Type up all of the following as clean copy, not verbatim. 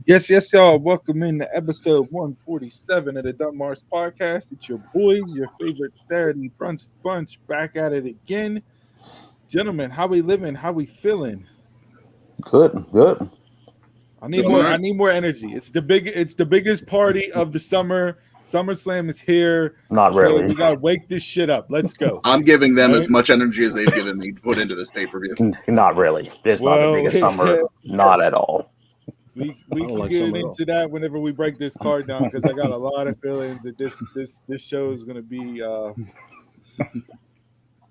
Yes, yes, y'all. Welcome in to episode 147 of the Dunmars Podcast. It's your boys, your favorite Saturday brunch bunch, back at it again. Gentlemen, how we living? How we feeling? Good, good. I need Doing more. all I right. need more energy. It's the biggest party of the summer. SummerSlam is here. Not Okay, really. we gotta wake this shit up. Let's go. I'm giving them All as right. much energy as they've given me to put into this pay per view. Not really. It's not the Well, biggest summer. Not at all. we I don't can like get summer at all. into that whenever we break this card down because I got a lot of feelings that this show is gonna be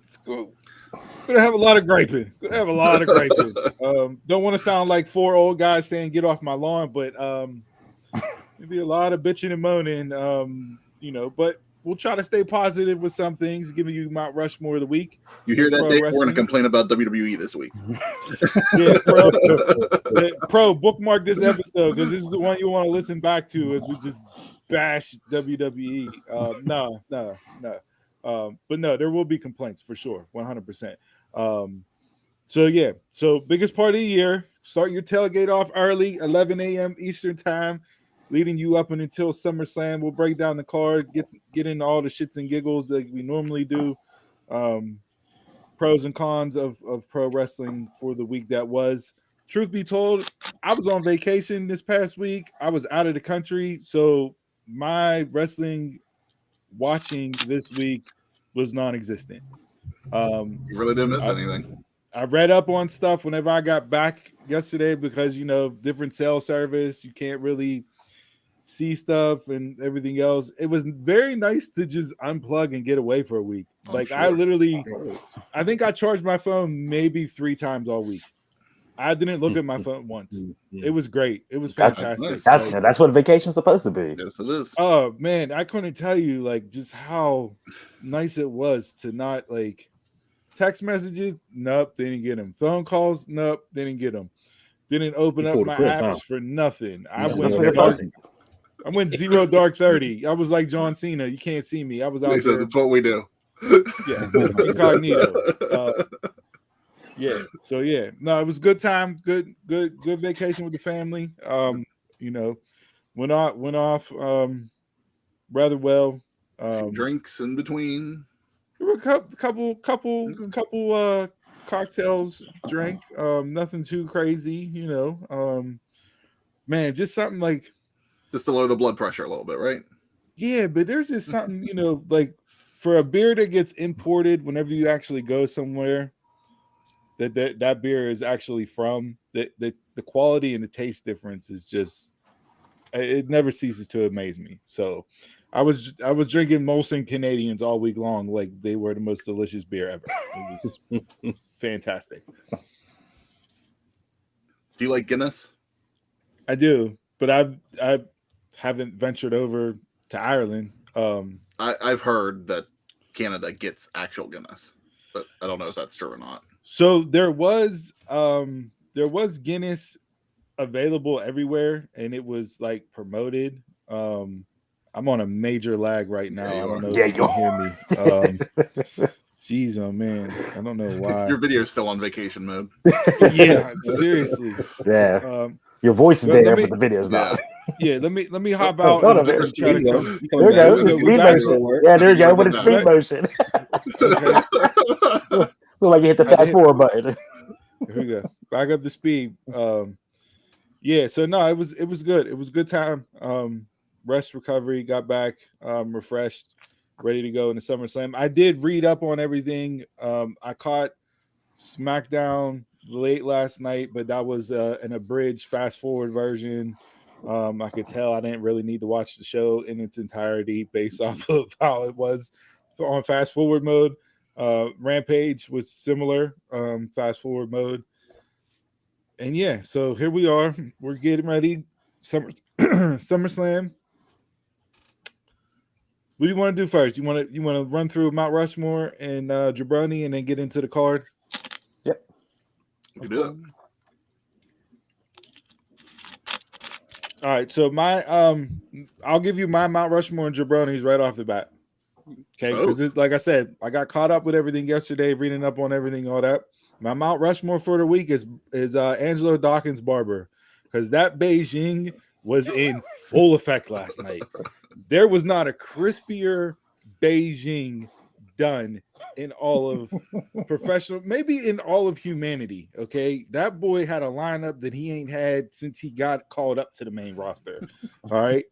it's gonna have a lot of griping. Gonna have a lot of griping. Don't want to sound like four old guys saying get off my lawn, but maybe a lot of bitching and moaning. But we'll try to stay positive with some things, giving you Mount Rushmore of the week. You hear that, Pro Dave? We're going wrestling. to complain about WWE this week. Yeah, pro bookmark this episode because this is the one you want to listen back to as we just bash WWE. No. But no, there will be complaints for sure, 100%. So biggest part of the year. Start your tailgate off early, 11 a.m. Eastern time, leading you up and until SummerSlam. We'll break down the card, get into all the shits and giggles that we normally do. Pros and cons of pro wrestling for the week that was. Truth be told, I was on vacation this past week. I was out of the country, so my wrestling watching this week was non-existent. You really didn't miss anything. I read up on stuff whenever I got back yesterday because different cell service, you can't really see stuff and everything else. It was very nice to just unplug and get away for a week. I'm sure. I think I charged my phone maybe 3 times all week. I didn't look at my phone once. It was great. It was fantastic. That's what vacation's supposed to be. Yes, it is. Oh man, I couldn't tell you just how nice it was to not text messages. Nope, they didn't get them. Phone calls. Nope, they didn't get them. Didn't open You up pulled my a quick, apps huh? for nothing. I That's went what you're dark. posting. I went 0 dark 30. I was like John Cena. You can't see me. I was out They said there. that's what we do. Yeah, incognito. So no, it was a good time. Good vacation with the family. Went off rather well. Drinks in between. There were a couple cocktails drank. Nothing too crazy, man, just something Just to lower the blood pressure a little bit, right? yeah, but there's just something, for a beer that gets imported whenever you actually go somewhere that beer is actually from, the quality and the taste difference is just, it never ceases to amaze me. So I was drinking Molson Canadians all week long like they were the most delicious beer ever. It was fantastic. Do you like Guinness? I do, but I haven't ventured over to Ireland. I've heard that Canada gets actual Guinness, but I don't know if that's true or not. So there was Guinness available everywhere, and it was promoted. I'm on a major lag right now. Yeah, I don't know Yeah, if you can hear me. Jeez, oh man, I don't know why. Your video's still on vacation mode. Yeah, seriously. Yeah. Your voice is there, me- but the video's not. Yeah, let me hop out hold and on, and try to There come. you There you go. we It's go. speed We back. motion. Yeah, there you go. With a speed motion. Okay. Look like you hit the fast forward button. Here we go. Back up to speed. Yeah, so no, it was good. It was a good time. Rest, recovery, got back, refreshed, ready to go in the SummerSlam. I did read up on everything. I caught SmackDown late last night, but that was an abridged fast forward version. I could tell I didn't really need to watch the show in its entirety based off of how it was on fast forward mode. Rampage was similar, fast forward mode. And yeah, so here we are. We're getting ready. SummerSlam. What do you want to do first? You want to run through Mount Rushmore and Jabroni and then get into the card? Yep. You can do it. All right, so my I'll give you my Mount Rushmore and Jabroni's right off the bat. Okay, because like I said, I got caught up with everything yesterday, reading up on everything, all that. My Mount Rushmore for the week is Angelo Dawkins Barber, because that Beijing was in full effect last night. There was not a crispier Beijing done in all of professional, maybe in all of humanity. Okay, that boy had a lineup that he ain't had since he got called up to the main roster. All right,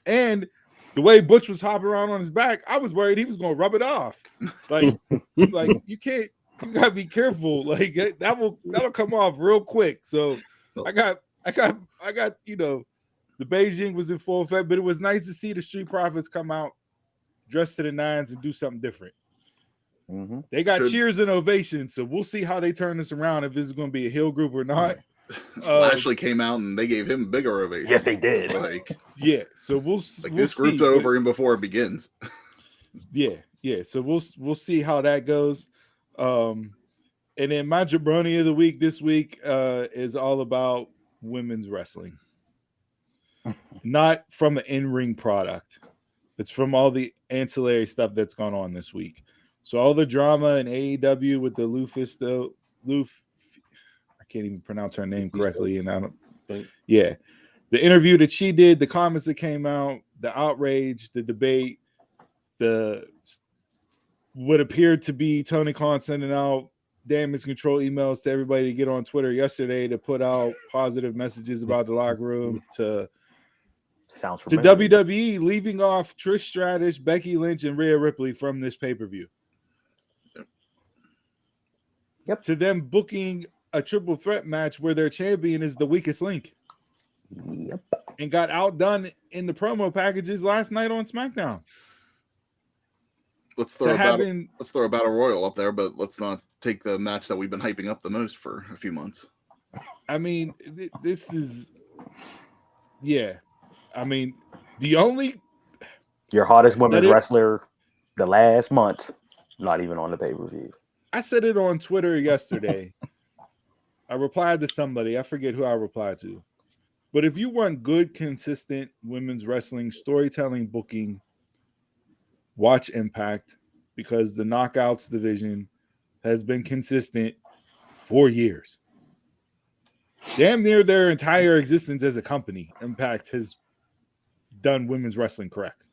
and the way Butch was hopping around on his back, I was worried he was going to rub it off. Like you can't. You gotta be careful. Like that'll come off real quick. So I got. You know, the Beijing was in full effect, but it was nice to see the Street Profits come out dressed to the nines and do something different. Mm-hmm. They got cheers and ovations, so we'll see how they turn this around, if this is going to be a heel group or not. Lashley came out and they gave him a bigger ovation. Yes, they did. Yeah, so we'll this group's see. over even before it begins. Yeah. So we'll see how that goes. And then my jabroni of the week this week is all about women's wrestling. Not from an in-ring product. It's from all the ancillary stuff that's gone on this week. So all the drama in AEW with the I can't even pronounce her name correctly, and I don't. Yeah, the interview that she did, the comments that came out, the outrage, the debate, the what appeared to be Tony Khan sending out damage control emails to everybody to get on Twitter yesterday to put out positive messages about the locker room, to WWE leaving off Trish Stratus, Becky Lynch, and Rhea Ripley from this pay-per-view. Yep. To them booking a triple threat match where their champion is the weakest link. Yep. And got outdone in the promo packages last night on SmackDown. Let's throw a battle royal up there, but let's not take the match that we've been hyping up the most for a few months. I mean, this is, yeah. I mean, the only your hottest women's wrestler the last month, not even on the pay-per-view. I said it on Twitter yesterday. I replied to somebody. I forget who I replied to. But if you want good, consistent women's wrestling storytelling booking, watch Impact, because the Knockouts division has been consistent for years. Damn near their entire existence as a company, Impact has done women's wrestling correct.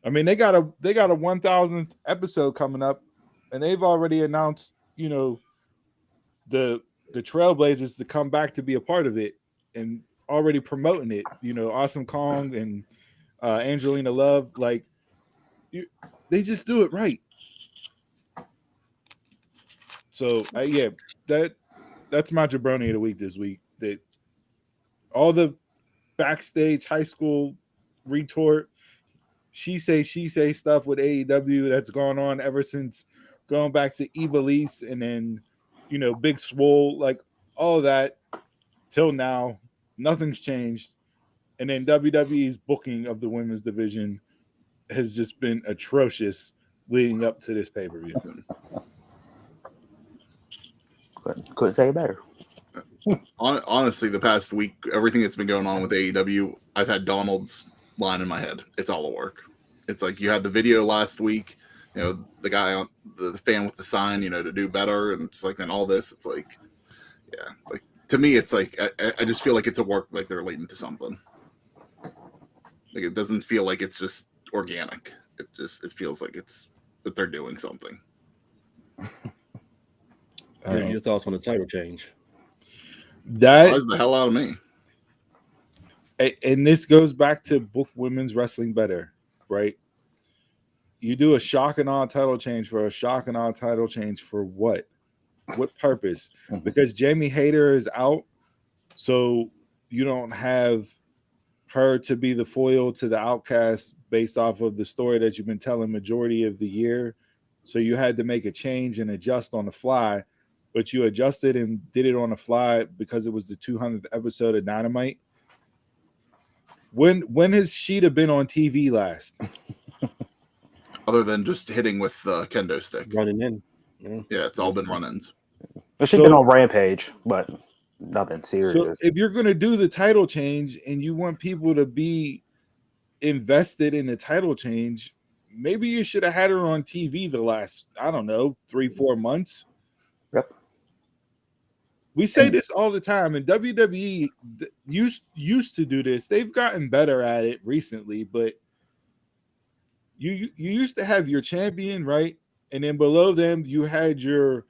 I mean, they got a 1,000th episode coming up, and they've already announced, you know, the Trailblazers to come back to be a part of it, and already promoting it. You know, Awesome Kong and Angelina Love, like, they just do it right. So yeah, that's my jabroni of the week this week. That all the backstage high school retort, she say stuff with AEW that's gone on ever since going back to Evilise, and then, you know, Big Swole, like all of that till now, nothing's changed. And then WWE's booking of the women's division has just been atrocious leading up to this pay-per-view. Couldn't say it better. Honestly, the past week, everything that's been going on with AEW, I've had Donald's line in my head. It's all a work. It's like you had the video last week, you know, the guy on the fan with the sign, you know, to do better, and it's like, and all this, it's like, yeah, like to me, it's like I just feel like it's a work, like they're leading to something. Like it doesn't feel like it's just organic. It feels like it's that they're doing something. Your thoughts on the title change? That surprised the hell out of me. And this goes back to book women's wrestling better, right? You do a shock and awe title change for a shock and awe title change for what? What purpose? Because Jamie Hayter is out, so you don't have her to be the foil to the Outcast based off of the story that you've been telling majority of the year. So you had to make a change and adjust on the fly, but you adjusted and did it on the fly because it was the 200th episode of Dynamite. When has Sheeta been on TV last? Other than just hitting with kendo stick. Running in. Yeah, it's all been run-ins. She's been on Rampage, but nothing serious. So if you're going to do the title change and you want people to be invested in the title change, maybe you should have had her on TV the last, I don't know, 3-4 months. Yep. We say this all the time, and WWE used to do this. They've gotten better at it recently, but you used to have your champion, right? And then below them, you had your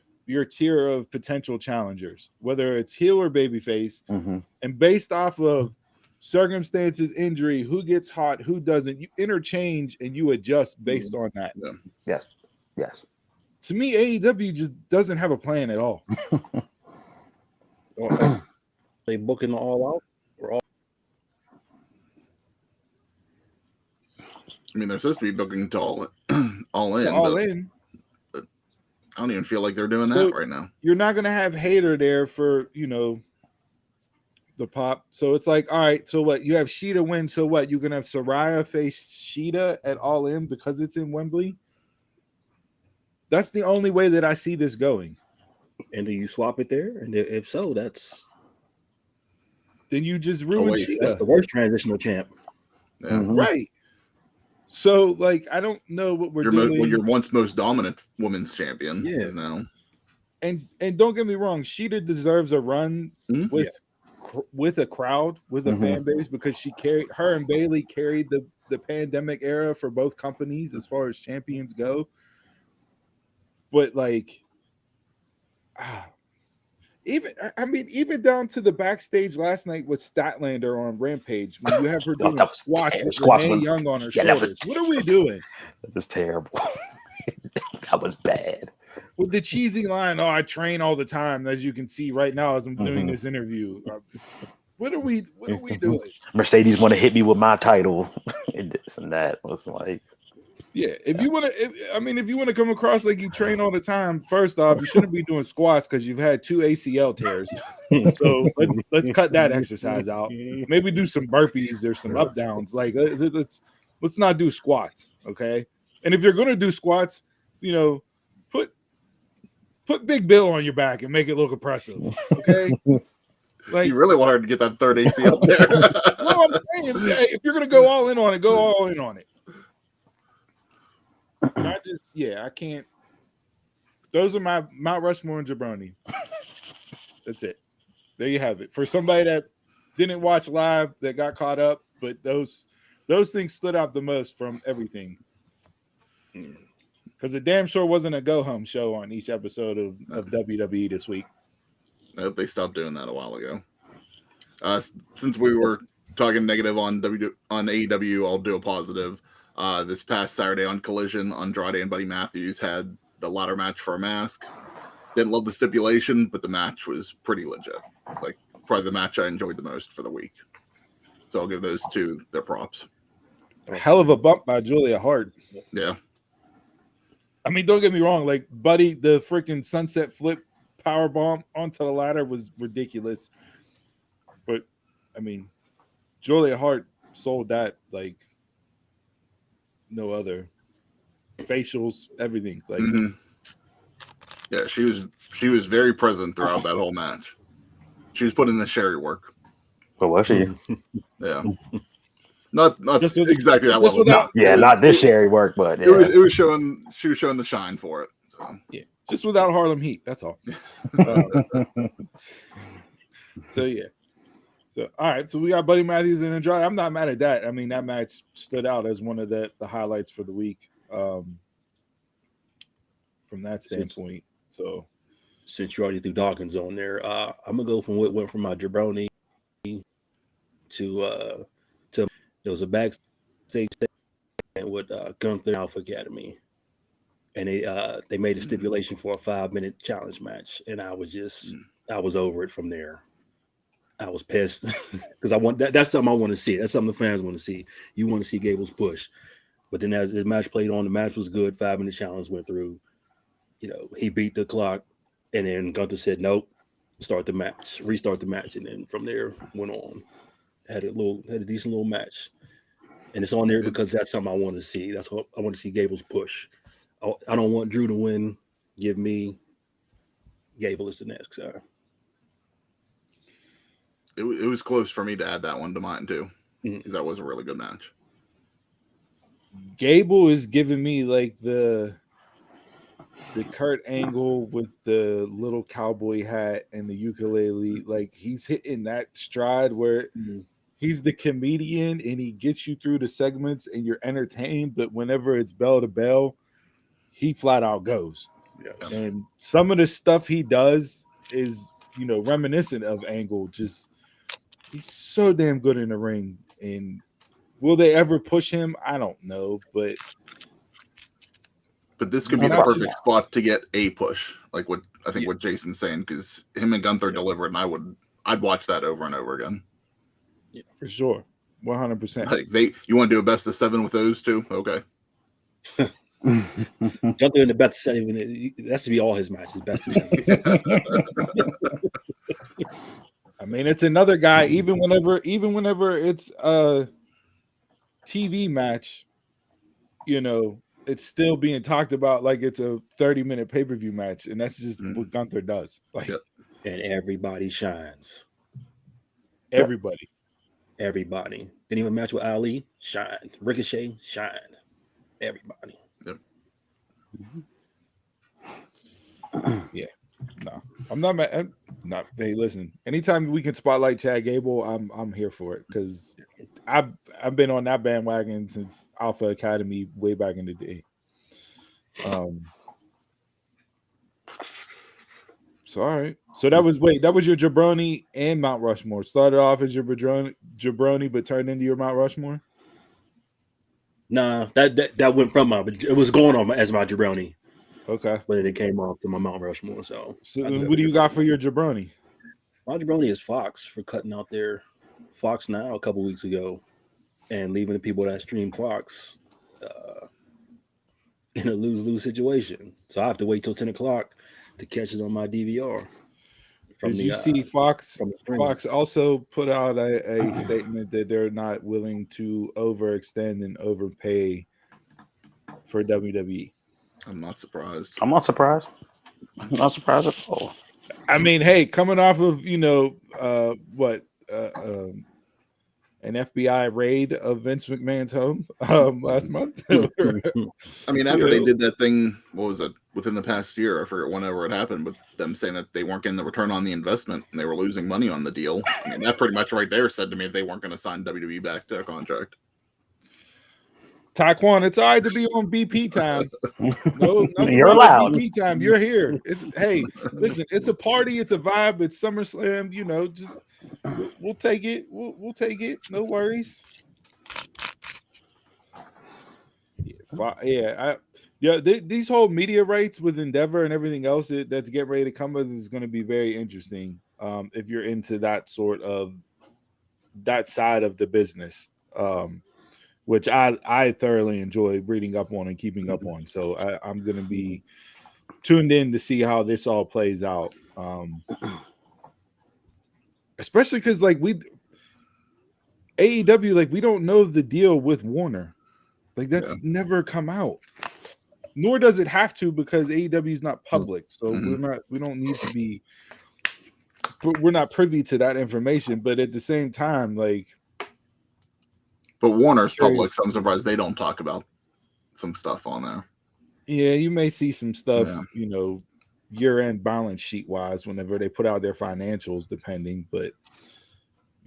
tier of potential challengers, whether it's heel or babyface. Mm-hmm. And based off of circumstances, injury, who gets hot, who doesn't, you interchange and you adjust based on that. Yeah. Yes. To me, AEW just doesn't have a plan at all. They booking all out or all? I mean, they're supposed to be booking to all in. All in. I don't even feel like they're doing So that right now. You're not going to have Hater there for, the pop. So it's like, all right, so what? You have Sheeta win. So what? You're going to have Saraya face Sheeta at All In because it's in Wembley? That's the only way that I see this going. And do you swap it there? And if so, then you just ruin Sheeta. That's the worst transitional champ. Yeah. Mm-hmm. Right. So, I don't know what we're doing. Your once most dominant women's champion is now. And don't get me wrong, Sheeta deserves a run with a crowd, with a fan base, because her and Bailey carried the pandemic era for both companies as far as champions go. But even down to the backstage last night with Statlander on Rampage, when you have her doing squats with Renee Young on her shoulders. What are we doing? That was terrible. That was bad. With the cheesy line, I train all the time, as you can see right now as I'm doing this interview. What are we doing? Mercedes want to hit me with my title and this and that. It was like, yeah, if you want to come across like you train all the time, first off, you shouldn't be doing squats because you've had 2 ACL tears. So let's cut that exercise out. Maybe do some burpees or some up downs. Let's not do squats, okay? And if you're gonna do squats, put Big Bill on your back and make it look impressive, okay? You really want her to get that 3rd ACL tear. No, I'm saying, if you're gonna go all in on it, go all in on it. I can't. Those are my Mount Rushmore and Jabroni. That's it. There you have it. For somebody that didn't watch live, that got caught up, but those things stood out the most from everything. Because it damn sure wasn't a go-home show on each episode of WWE this week. I hope they stopped doing that a while ago. Since we were talking negative on AEW, I'll do a positive. This past Saturday on Collision, Andrade and Buddy Matthews had the ladder match for a mask. Didn't love the stipulation, but the match was pretty legit. Probably the match I enjoyed the most for the week. So I'll give those two their props. A hell of a bump by Julia Hart. Yeah. I mean, don't get me wrong. Buddy, the freaking sunset flip power bomb onto the ladder was ridiculous. But, Julia Hart sold that no other. Facials, everything. Yeah, she was very present throughout that whole match. She was putting the Sherry work. But was she? Yeah. Not exactly that level. Not this Sherry work, but it was showing. She was showing the shine for it. So. Yeah, just without Harlem Heat. That's all. So all right. So we got Buddy Matthews and Andrade. I'm not mad at that. That match stood out as one of the highlights for the week. From that standpoint. So since you already threw Dawkins on there, I'm gonna go from what went from my jabroni to there was a backstage with Gunther Alpha Academy, and they made a stipulation for a 5-minute challenge match, and I was over it from there. I was pissed because I want that's something I want to see. That's something the fans want to see. You want to see Gable's push, but then as the match played on, the match was good. 5-minute challenge went through. He beat the clock, and then Gunther said, "Nope, restart the match," and then from there went on. Had a decent little match, and it's on there because that's something I want to see. That's what I want to see. Gable's push. I don't want Drew to win. Give me Gable as the next guy. It was close for me to add that one to mine too, because that was a really good match. Gable is giving me the the Kurt Angle with the little cowboy hat and the ukulele, like he's hitting that stride where he's the comedian and he gets you through the segments and you're entertained, but whenever it's bell to bell, he flat out goes. Yeah. And some of the stuff he does is, reminiscent of Angle. Just he's so damn good in the ring. And will they ever push him? I don't know, but this could be the perfect spot to get a push, like what I think what Jason's saying, because him and Gunther delivered, and I'd watch that over and over again. Yeah, for sure, 100%. Like you want to do a best of 7 with those two? Okay. Gunther in the best of 7. That has to be all his matches, best of 7. I mean, it's another guy. Even whenever it's a TV match, it's still being talked about like it's a 30-minute pay-per-view match, and that's just what Gunther does. Like, and everybody shines. Everybody. Didn't even match with Ali, shined. Ricochet, shined. Everybody. Yep. Yeah. No, I'm not mad. Hey, listen. Anytime we can spotlight Chad Gable, I'm here for it because I've been on that bandwagon since Alpha Academy way back in the day. So all right. So that was your Jabroni and Mount Rushmore. Started off as your Jabroni, but turned into your Mount Rushmore. Nah, that went from it was going on as my Jabroni. Okay. But it came off to my Mount Rushmore. So what do you got for your Jabroni? My Jabroni is Fox for cutting out their Fox Now a couple weeks ago and leaving the people that stream Fox in a lose-lose situation. So I have to wait till 10 o'clock to catch it on my DVR. Did you see Fox? Fox also put out a statement that they're not willing to overextend and overpay for WWE. I'm not surprised. I'm not surprised. I'm not surprised at all. I mean, hey, coming off of an FBI raid of Vince McMahon's home last month. I mean, after they did that thing, what was it? Within the past year, I forget whenever it happened, but them saying that they weren't getting the return on the investment and they were losing money on the deal. I mean, that pretty much right there said to me they weren't going to sign WWE back to a contract. Taekwon, it's all right to be on BP time. No, you're allowed. BP time. You're here. Hey, listen, it's a party. It's a vibe. It's SummerSlam. Just we'll take it. We'll take it. No worries. These whole media rights with Endeavor and everything else that's getting ready to come is going to be very interesting. If you're into that side of the business. Which I thoroughly enjoy reading up on and keeping up on. So I'm going to be tuned in to see how this all plays out. Especially because AEW, we don't know the deal with Warner. That's never come out. Nor does it have to because AEW is not public. So we don't need to be, we're not privy to that information. But at the same time, but Warner's public, so I'm surprised they don't talk about some stuff on there. Yeah, you may see some stuff, year-end balance sheet wise whenever they put out their financials, depending. But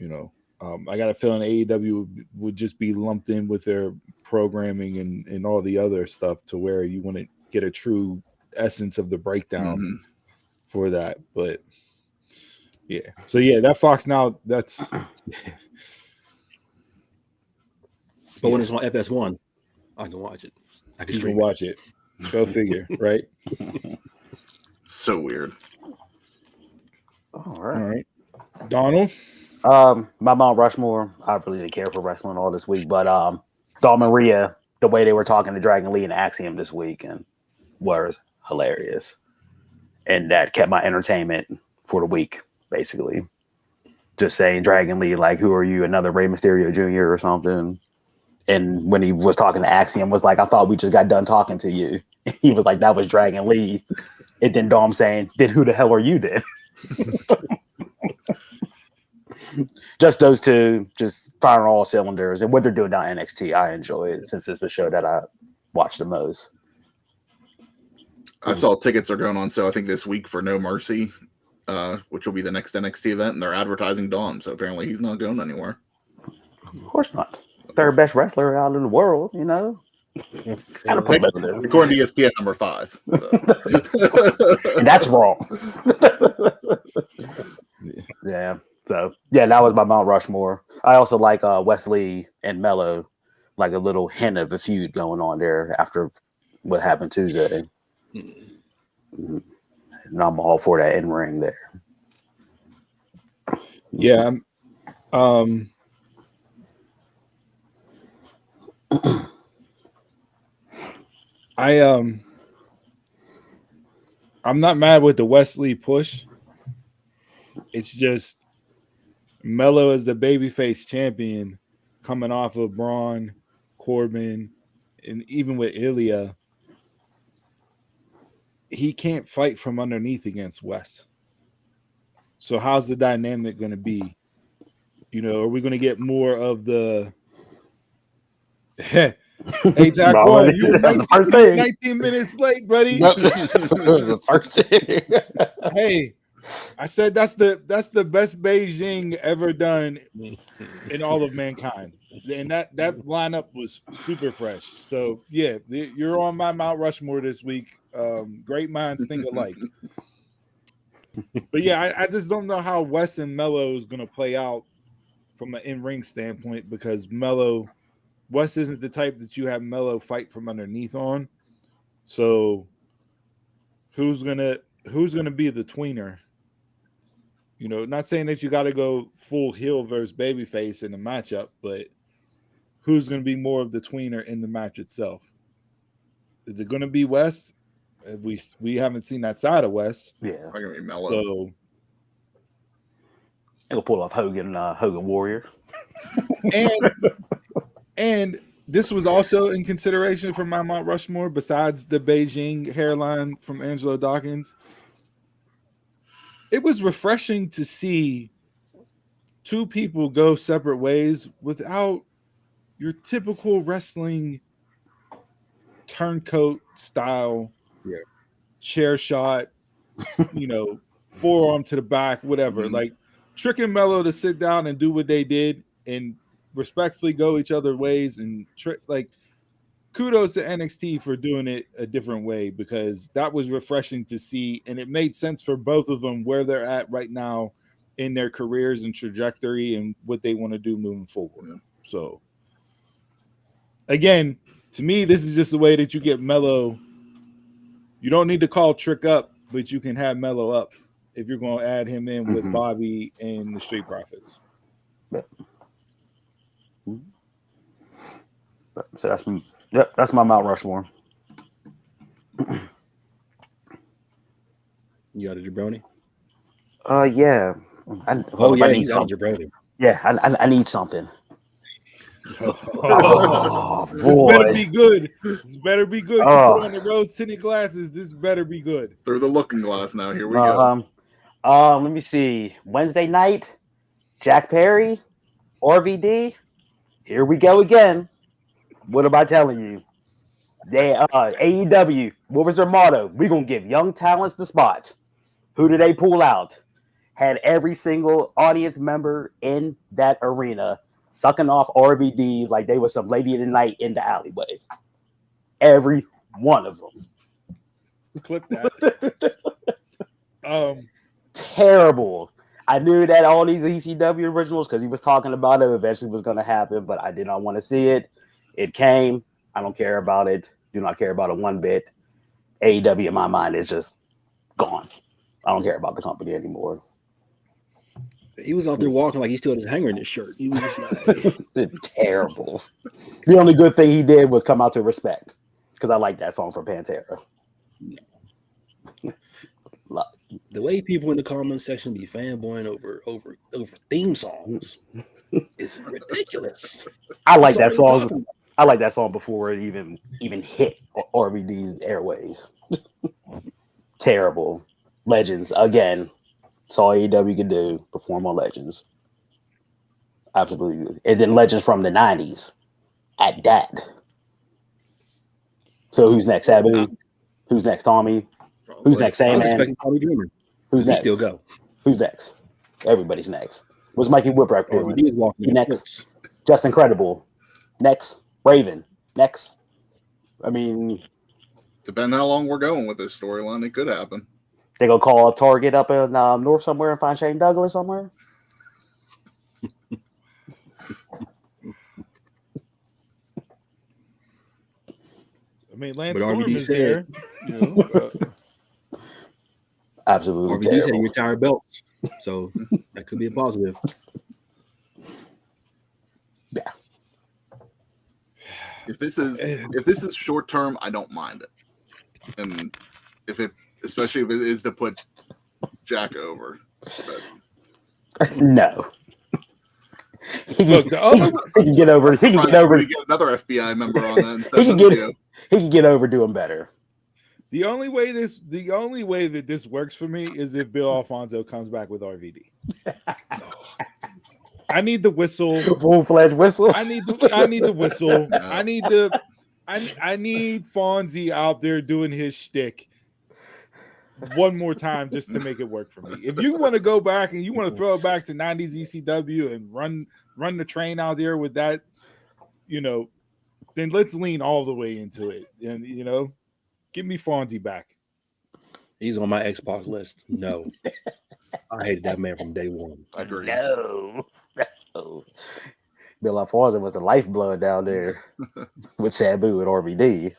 I got a feeling AEW would just be lumped in with their programming and all the other stuff to where you wouldn't get a true essence of the breakdown for that. But yeah, so that Fox Now, that's. But when it's on FS1, I can watch it. I can watch it. Go figure, right? So weird. All right. Donald? My Mount Rushmore, I really didn't care for wrestling all this week, but Dawn Maria, the way they were talking to Dragon Lee and Axiom this week and was hilarious. And that kept my entertainment for the week, basically. Just saying Dragon Lee, who are you, another Rey Mysterio Jr. or something? And when he was talking to Axiom, was like, I thought we just got done talking to you. He was like, that was Dragon Lee. And then Dom saying, then who the hell are you then? Just those two, just firing all cylinders. And what they're doing down NXT, I enjoy it since it's the show that I watch the most. I saw tickets are going on sale, I think, this week for No Mercy, which will be the next NXT event, and they're advertising Dom, so apparently he's not going anywhere. Of course not. Third best wrestler out in the world, you know. Kind of According to ESPN, number 5. So. And that's wrong. Yeah. So yeah, that was my Mount Rushmore. I also like Wesley and Mello, like a little hint of a feud going on there after what happened Tuesday. And I'm all for that in ring there. Yeah. I'm not mad with the Wesley push. It's just Mello as the babyface champion coming off of Braun, Corbin, and even with Ilya, he can't fight from underneath against Wes. So how's the dynamic going to be? You know, are we going to get more of the hey, Taquan, you were 19 minutes late, buddy. The first thing. Hey, I said that's the best Beijing ever done in all of mankind, and that lineup was super fresh. So yeah, you're on my Mount Rushmore this week. Great minds think alike. But yeah, I just don't know how Wes and Mello is going to play out from an in-ring standpoint, because Wes isn't the type that you have Mello fight from underneath on. So who's gonna be the tweener? You know, not saying that you got to go full heel versus babyface in the matchup, but who's going to be more of the tweener in the match itself? Is it going to be Wes? We haven't seen that side of Wes. Yeah, I'm gonna be Mello. So he'll pull up Hogan Warrior. And this was also in consideration for my Mount Rushmore, besides the Beijing hairline from Angelo Dawkins. It was refreshing to see two people go separate ways without your typical wrestling turncoat style, chair shot, you know, forearm to the back, whatever. Like tricking Mello to sit down and do what they did and respectfully go each other ways, and like kudos to NXT for doing it a different way, because that was refreshing to see, and it made sense for both of them where they're at right now in their careers and trajectory and what they want to do moving forward. So again, to me, this is just the way that you get Mello. You don't need to call Trick up, but you can have Mello up if you're going to add him in with Bobby and the Street Profits. So that's my Mount Rushmore. You got a jabroni? Yeah. I need something. Jabroni. Yeah, I need something. Oh, boy. This better be good. This better be good. You put on the rose tinted glasses. This better be good. Through the looking glass now. Here we go. Let me see. Wednesday night, Jack Perry, RVD. Here we go again. What am I telling you? They AEW, what was their motto? We're gonna give young talents the spots. Who did they pull out? Had every single audience member in that arena sucking off RVD like they was some lady of the night in the alleyway. Every one of them. Clip that. Terrible. I knew that all these ECW originals, because he was talking about it, eventually was going to happen, but I did not want to see it. It came. I don't care about it. Do not care about it one bit. AEW in my mind is just gone. I don't care about the company anymore. He was out there walking like he still had his hanger in his shirt. He was just like terrible. The only good thing he did was come out to Respect, because I like that song from Pantera. The way people in the comment section be fanboying over theme songs is ridiculous. I like that song. I like that song before it even hit RVD's airways. Terrible. Legends again. That's all AEW could do. Perform on Legends. Absolutely. And then Legends from the 90s. At that. So who's next, Sabu? Who's next, Tommy? Who's next? I was Sandman? expecting Tommy Dreamer. Who's Does he next? still go? Who's next? Everybody's next. What's Mikey Whipwreck doing? RVD is walking He the next. books. Just Incredible. Next. Raven. Next. I mean, Depending how long we're going with this storyline, it could happen. they gonna call a Target up in North somewhere and find Shane Douglas somewhere. I mean, Lance But Storm RVD is said- there. You know, Absolutely RVD said he terrible. retired belts, so that could be a positive. Yeah. If this is short term, I don't mind it. And especially if it is to put Jack over. But No. He Look, can get over. He can get over. We get another FBI member on that. He can get. He can get over doing better. the only way that this works for me is if Bill Alfonso comes back with RVD. I need the whistle. Full-fledged whistle. I need the whistle. No. I need Fonzie out there doing his shtick one more time just to make it work for me. If you want to go back and you want to throw it back to 90s ECW and run the train out there with that, then let's lean all the way into it. And give me Fonzie back. He's on my Xbox list. No. I hated that man from day one. Agreed. No. Bill Alfonso was the lifeblood down there with Sabu and RVD.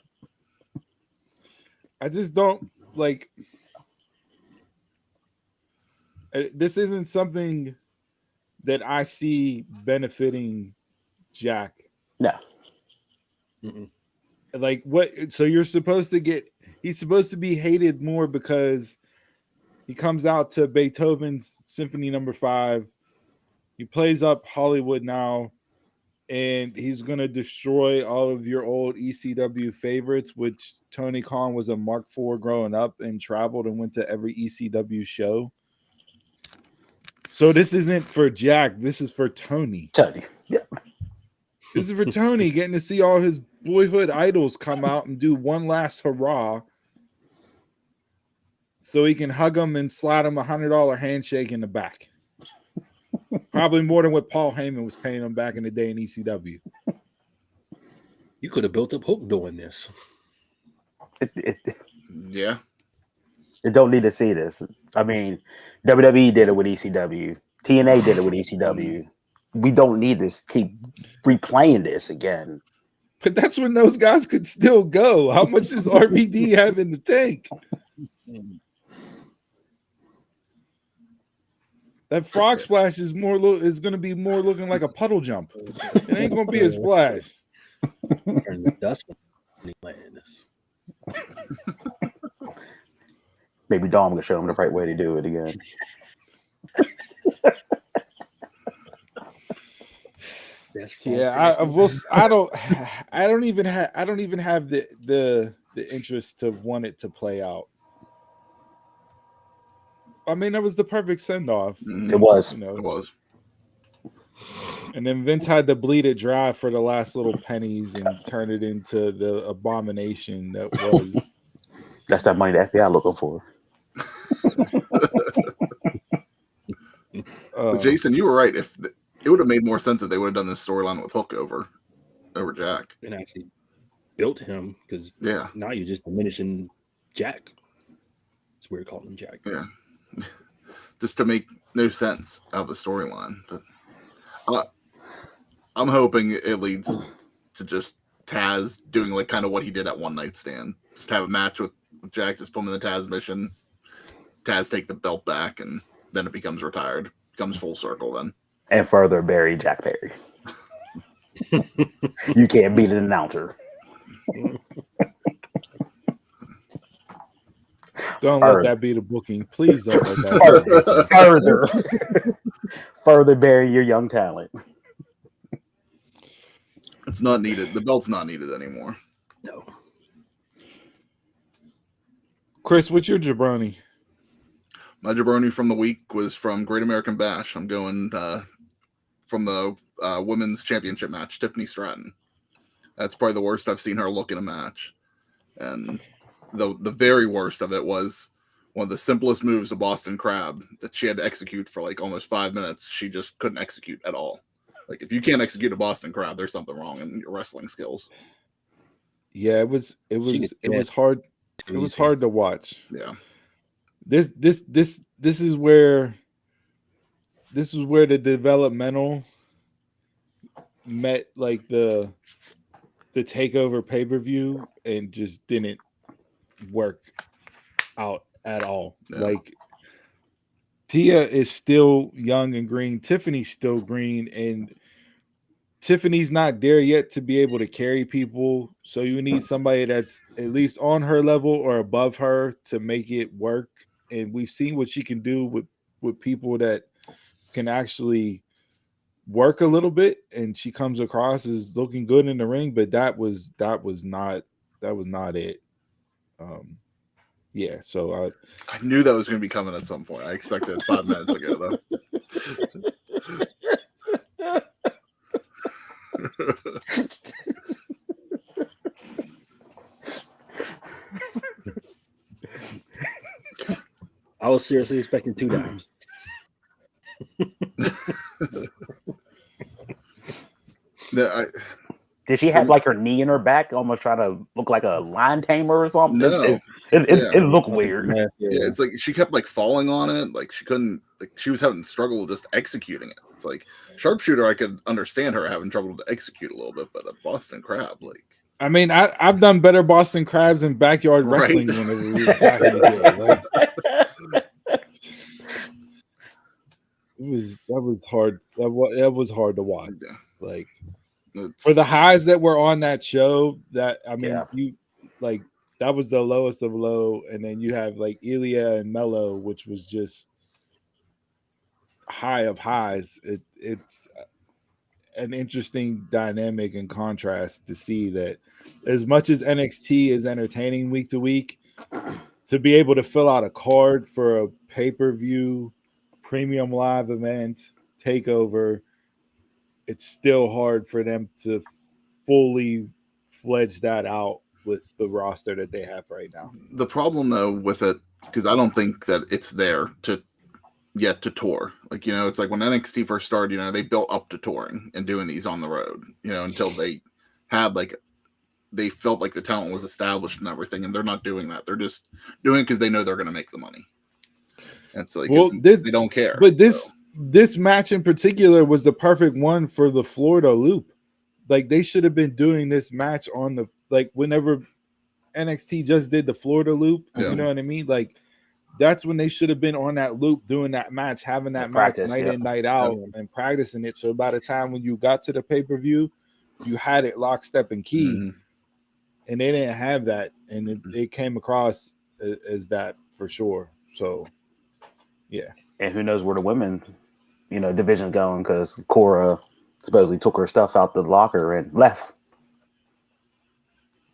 I just don't like. This isn't something that I see benefiting Jack. No. Mm-mm. Like what? So you're supposed to get? He's supposed to be hated more because he comes out to Beethoven's Symphony No. 5. He plays up Hollywood now, and he's gonna destroy all of your old ECW favorites. Which Tony Khan was a mark for growing up and traveled and went to every ECW show. So this isn't for Jack. This is for Tony. Yeah. This is for Tony getting to see all his boyhood idols come out and do one last hurrah so he can hug them and slide him $100 handshake in the back. Probably more than what Paul Heyman was paying him back in the day in ECW. You could have built up Hook doing this. Yeah. It don't need to see this. I mean, WWE did it with ECW. TNA did it with ECW. We don't need to keep replaying this again. But that's when those guys could still go. How much does RVD have in the tank? That frog splash is is going to be more looking like a puddle jump. It ain't going to be a splash. Turn the dust when he landed this. Maybe Dom can show him the right way to do it again. Yeah, I don't even have the interest to want it to play out. I mean, that was the perfect send off. It was. It was. And then Vince had to bleed it dry for the last little pennies and turn it into the abomination that was. That's that money the FBI looking for. But Jason, you were right. It would have made more sense if they would have done this storyline with Hook over Jack. And actually built him because now you're just diminishing Jack. It's weird calling him Jack. Yeah. Just to make no sense out of the storyline. But I'm hoping it leads to just Taz doing like kind of what he did at One Night Stand. Just have a match with Jack, just put him in the Taz mission. Taz take the belt back, and then it becomes retired. Comes full circle then. And further bury Jack Perry. You can't beat an announcer. Don't let that be the booking. Please don't let that further bury your young talent. It's not needed. The belt's not needed anymore. No. Chris, what's your jabroni? My jabroni from the week was from Great American Bash. I'm going from the women's championship match, Tiffany Stratton. That's probably the worst I've seen her look in a match. And the very worst of it was one of the simplest moves of Boston Crab that she had to execute for like almost 5 minutes. She just couldn't execute at all. Like if you can't execute a Boston Crab, there's something wrong in your wrestling skills. Yeah, it was hard. It was hard to watch. Yeah. This is where the developmental met like the takeover pay-per-view and just didn't work out at all. Yeah. Like Tia is still young and green, Tiffany's still green, and Tiffany's not there yet to be able to carry people, so you need somebody that's at least on her level or above her to make it work. And we've seen what she can do with people that can actually work a little bit, and she comes across as looking good in the ring, but that was not it. Yeah, so I knew that was going to be coming at some point. I expected it 5 minutes ago, though. I was seriously expecting 2 dimes. Did she have like her knee in her back, almost trying to look like a lion tamer or something? No. It looked weird. Yeah, it's like she kept like falling on it. Like she couldn't, like she was having struggle just executing it. It's like sharpshooter, I could understand her having trouble to execute a little bit, but a Boston Crab, like. I mean, I've done better Boston Crabs in backyard wrestling whenever we were back in the day. That was hard. That was hard to watch. Yeah. Like for the highs that were on that show, that I mean, you like that was the lowest of low, and then you have like Ilya and Mello, which was just high of highs. It's an interesting dynamic and contrast to see that as much as NXT is entertaining week to week, to be able to fill out a card for a pay-per-view premium live event takeover, it's still hard for them to fully fledge that out with the roster that they have right now. The problem though with it, because I don't think that it's there to tour. Like, you know, it's like when NXT first started, you know, they built up to touring and doing these on the road, you know, until they had like, they felt like the talent was established and everything, and they're not doing that. They're just doing it because they know they're going to make the money. And it's like, well, they don't care. But this match in particular was the perfect one for the Florida loop. Like they should have been doing this match on the, like whenever NXT just did the Florida loop, you know what I mean? Like, that's when they should have been on that loop doing that match, having that match night in, night out, and practicing it. So by the time when you got to the pay-per-view, you had it lockstep and key, and they didn't have that, and it came across as that for sure. So, yeah. And who knows where the women's, you know, division's going, because Cora supposedly took her stuff out the locker and left.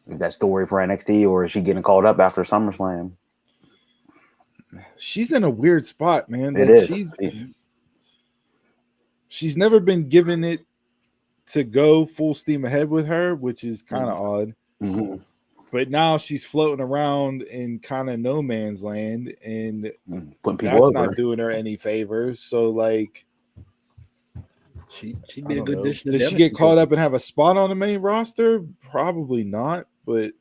Is that story for NXT, or is she getting called up after SummerSlam? She's in a weird spot, man. It like is. She's never been given it to go full steam ahead with her, which is kind of odd. But now she's floating around in kind of no man's land, and that's not doing her any favors. So, like, she'd be a good addition. Does she get caught up and have a spot on the main roster? Probably not, but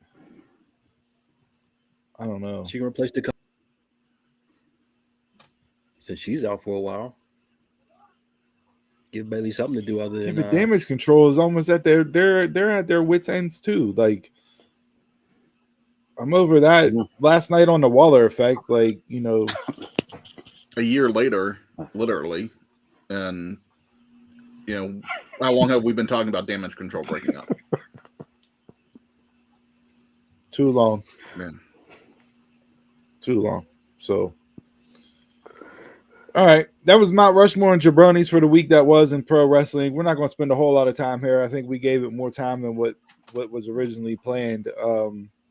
I don't know. She can replace the. Since she's out for a while, give Bailey something to do other than. But Damage Control is almost at they're at their wits' ends too. Like, I'm over that. Last night on the Waller effect, like, you know, a year later, literally, and you know, how long have we been talking about Damage Control breaking up? Too long, man. Too long. So. All right, that was Mount Rushmore and Jabronis for the week that was in pro wrestling. We're not going to spend a whole lot of time here. I think we gave it more time than what was originally planned,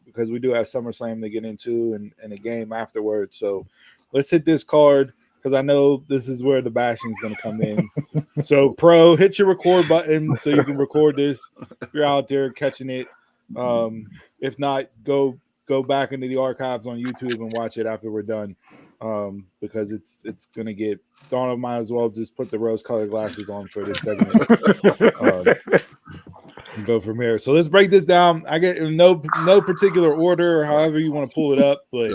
because we do have SummerSlam to get into and a game afterwards. So let's hit this card, because I know this is where the bashing is going to come in. So, Pro, hit your record button so you can record this if you're out there catching it. If not, go go back into the archives on YouTube and watch it after we're done, because it's gonna get. Donald might as well just put the rose-colored glasses on for this segment. And go from here. So let's break this down. I get in no particular order, or however you want to pull it up, but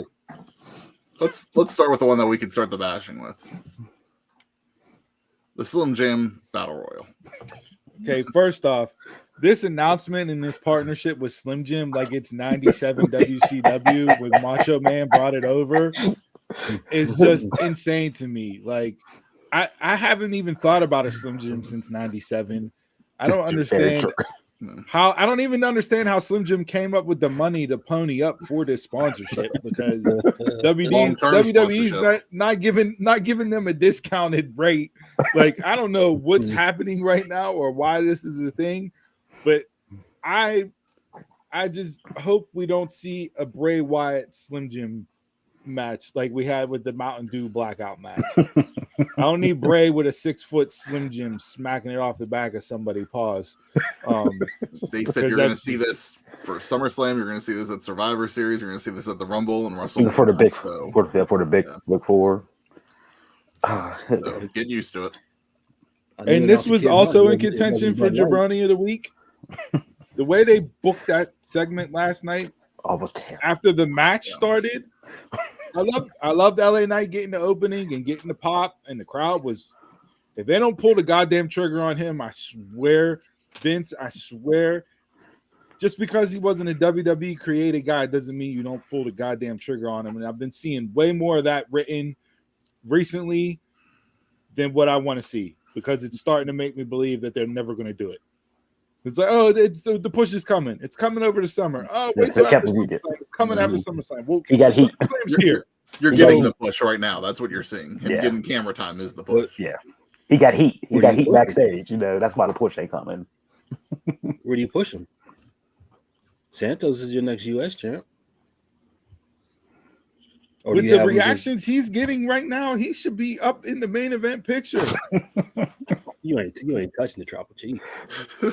let's start with the one that we can start the bashing with. The Slim Jim Battle Royal. Okay, first off, this announcement in this partnership with Slim Jim, like it's 97 WCW when Macho Man brought it over, is just insane to me. Like, I haven't even thought about a Slim Jim since 97. I don't understand I don't even understand how Slim Jim came up with the money to pony up for this sponsorship, because WWE's not giving them a discounted rate. Like, I don't know what's happening right now or why this is a thing, but I just hope we don't see a Bray Wyatt Slim Jim match like we had with the Mountain Dew blackout match. I don't need Bray with a 6-foot Slim Jim smacking it off the back of somebody. Pause. They said you're going to see this for SummerSlam. You're going to see this at Survivor Series. You're going to see this at the Rumble and WrestleMania for the big look forward. So get used to it. And this was also in contention for Jabroni of the Week. The way they booked that segment last night, almost terrible. After the match started, I loved LA Knight getting the opening and getting the pop, and the crowd was. If they don't pull the goddamn trigger on him, I swear, Vince, I swear, just because he wasn't a WWE created guy doesn't mean you don't pull the goddamn trigger on him. And I've been seeing way more of that written recently than what I want to see, because it's starting to make me believe that they're never going to do it. It's like, oh, the push is coming. It's coming over the summer. Oh, wait till after SummerSlam. It's coming after SummerSlam. Well, he got heat. Here. You're getting the push right now. That's what you're seeing. Him getting camera time is the push. Yeah. He got heat. He got heat backstage. You know, that's why the push ain't coming. Where do you push him? Santos is your next U.S. champ. Or with the reactions he's getting right now, he should be up in the main event picture. You ain't touching the Tribal Chief. You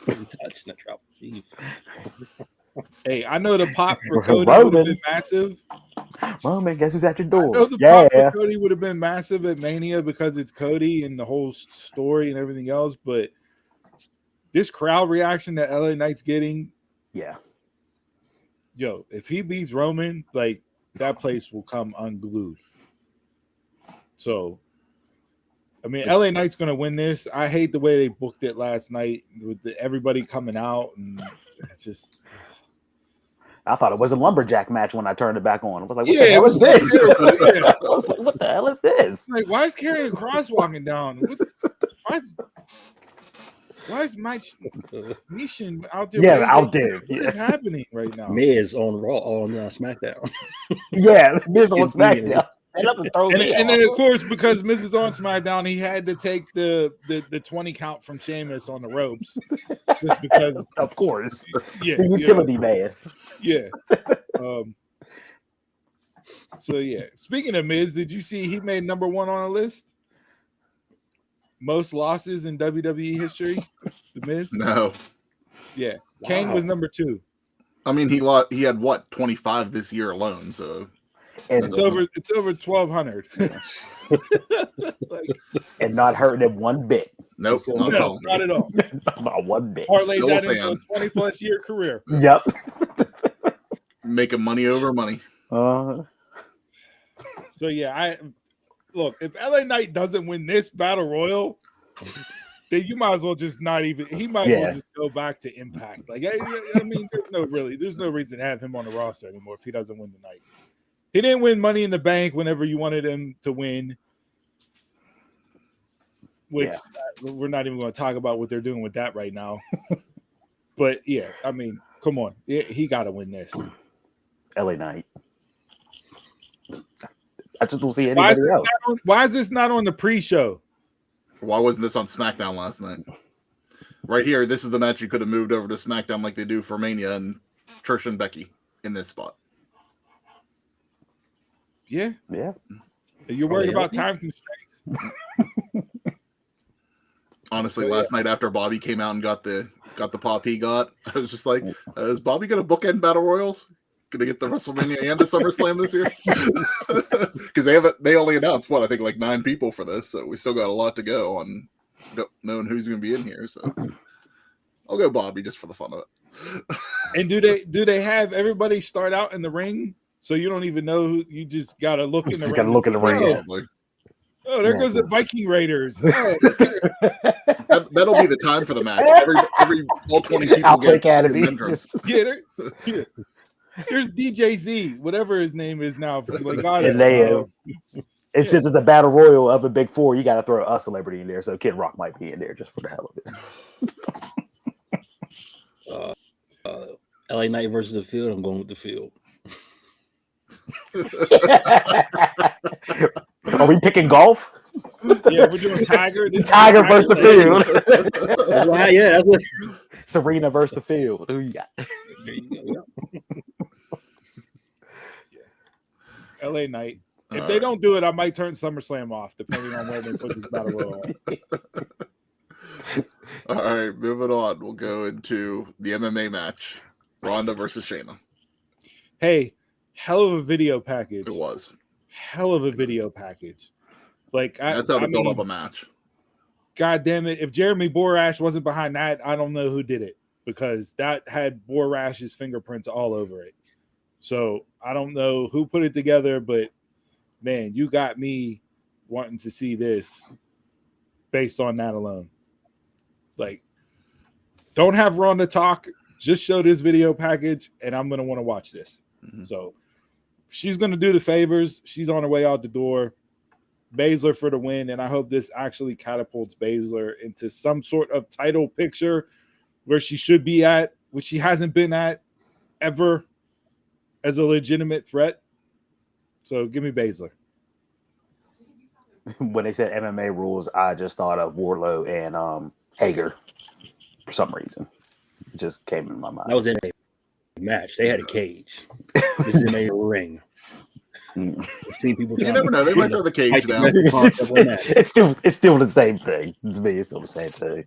ain't touching the Tribal Chief. Hey, I know the pop for Cody would have been massive. Roman, guess who's at your door? I know the pop for Cody would have been massive at Mania because it's Cody and the whole story and everything else, but this crowd reaction that LA Knight's getting, yo, if he beats Roman, like, that place will come unglued. So, I mean, LA Knight's going to win this. I hate the way they booked it last night with everybody coming out, and it's just. I thought it was a lumberjack match when I turned it back on. I was like, what the hell is this? I was like, what the hell is this? Like, why is Karrion Kross walking down? Why is Mike Nishin out there? Yeah, out there. What is happening right now? Miz on Raw, on SmackDown. Miz on SmackDown. And then, of course, because Miz is on SmackDown, he had to take the 20 count from Sheamus on the ropes, just because. Of course, the utility man. Yeah. So yeah. Speaking of Miz, did you see he made number 1 on a list? Most losses in WWE history. The Miz. No. Yeah. Wow. Kane was number 2. I mean, he had what 25 this year alone. So. And it's over 1,200. And not hurting him one bit. Nope, not at all. Not one bit. Parlay that into a 20+ year career. Yep. Making money over money. So yeah, look, if LA Knight doesn't win this battle royal, then you might as well just not even. He might as well just go back to Impact. Like, I mean, there's no reason to have him on the roster anymore if he doesn't win tonight. He didn't win Money in the Bank whenever you wanted him to win, which we're not even going to talk about what they're doing with that right now. But yeah, I mean, come on, he got to win this. LA Knight. I just don't see anybody else. Why is this not on the pre-show? Why wasn't this on SmackDown last night? Right here, this is the match you could have moved over to SmackDown like they do for Mania, and Trish and Becky in this spot. Yeah. Yeah. You're worried about time constraints? Honestly, last night after Bobby came out and got the pop he got, I was just like, is Bobby going to bookend Battle Royals? gonna get the WrestleMania and the SummerSlam this year? Because they only announced I think like 9 people for this, so we still got a lot to go on knowing who's gonna be in here. So I'll go Bobby just for the fun of it. And do they have everybody start out in the ring so you don't even know who, you just gotta look in the ring? Gotta look in the ring. Probably. Oh, there goes the Viking Raiders. Oh, That'll be the time for the match. Every all 20 people Alpha get Academy. an entrance. There's DJ Z, whatever his name is now. From Legado. And and since it's a battle royal of a big 4, you got to throw a celebrity in there. So Kid Rock might be in there just for the hell of it. LA Knight versus the Field. I'm going with the Field. Are we picking golf? Yeah, we're doing Tiger. Tiger versus the Field. Yeah, that's what. Serena versus the Field. Who you got? There you go. LA Knight. If they don't do it, I might turn SummerSlam off, depending on where they put this battle royal on. All right, moving on. We'll go into the MMA match. Ronda versus Shayna. Hey, hell of a video package. It was. Hell of a video package. Like That's how to build up a match. God damn it. If Jeremy Borash wasn't behind that, I don't know who did it, because that had Borash's fingerprints all over it. So I don't know who put it together, but man, you got me wanting to see this based on that alone. Like, don't have Ronda talk. Just show this video package, and I'm going to want to watch this. Mm-hmm. So she's going to do the favors. She's on her way out the door. Baszler for the win, and I hope this actually catapults Baszler into some sort of title picture where she should be at, which she hasn't been at ever as a legitimate threat. So give me Baszler. When they said MMA rules, I just thought of Wardlow and Hager for some reason. It just came in my mind. That was in a match. They had a cage. This is in a ring. I've seen people. You never know. They might throw the cage down. It's still the same thing. To me, it's still the same thing.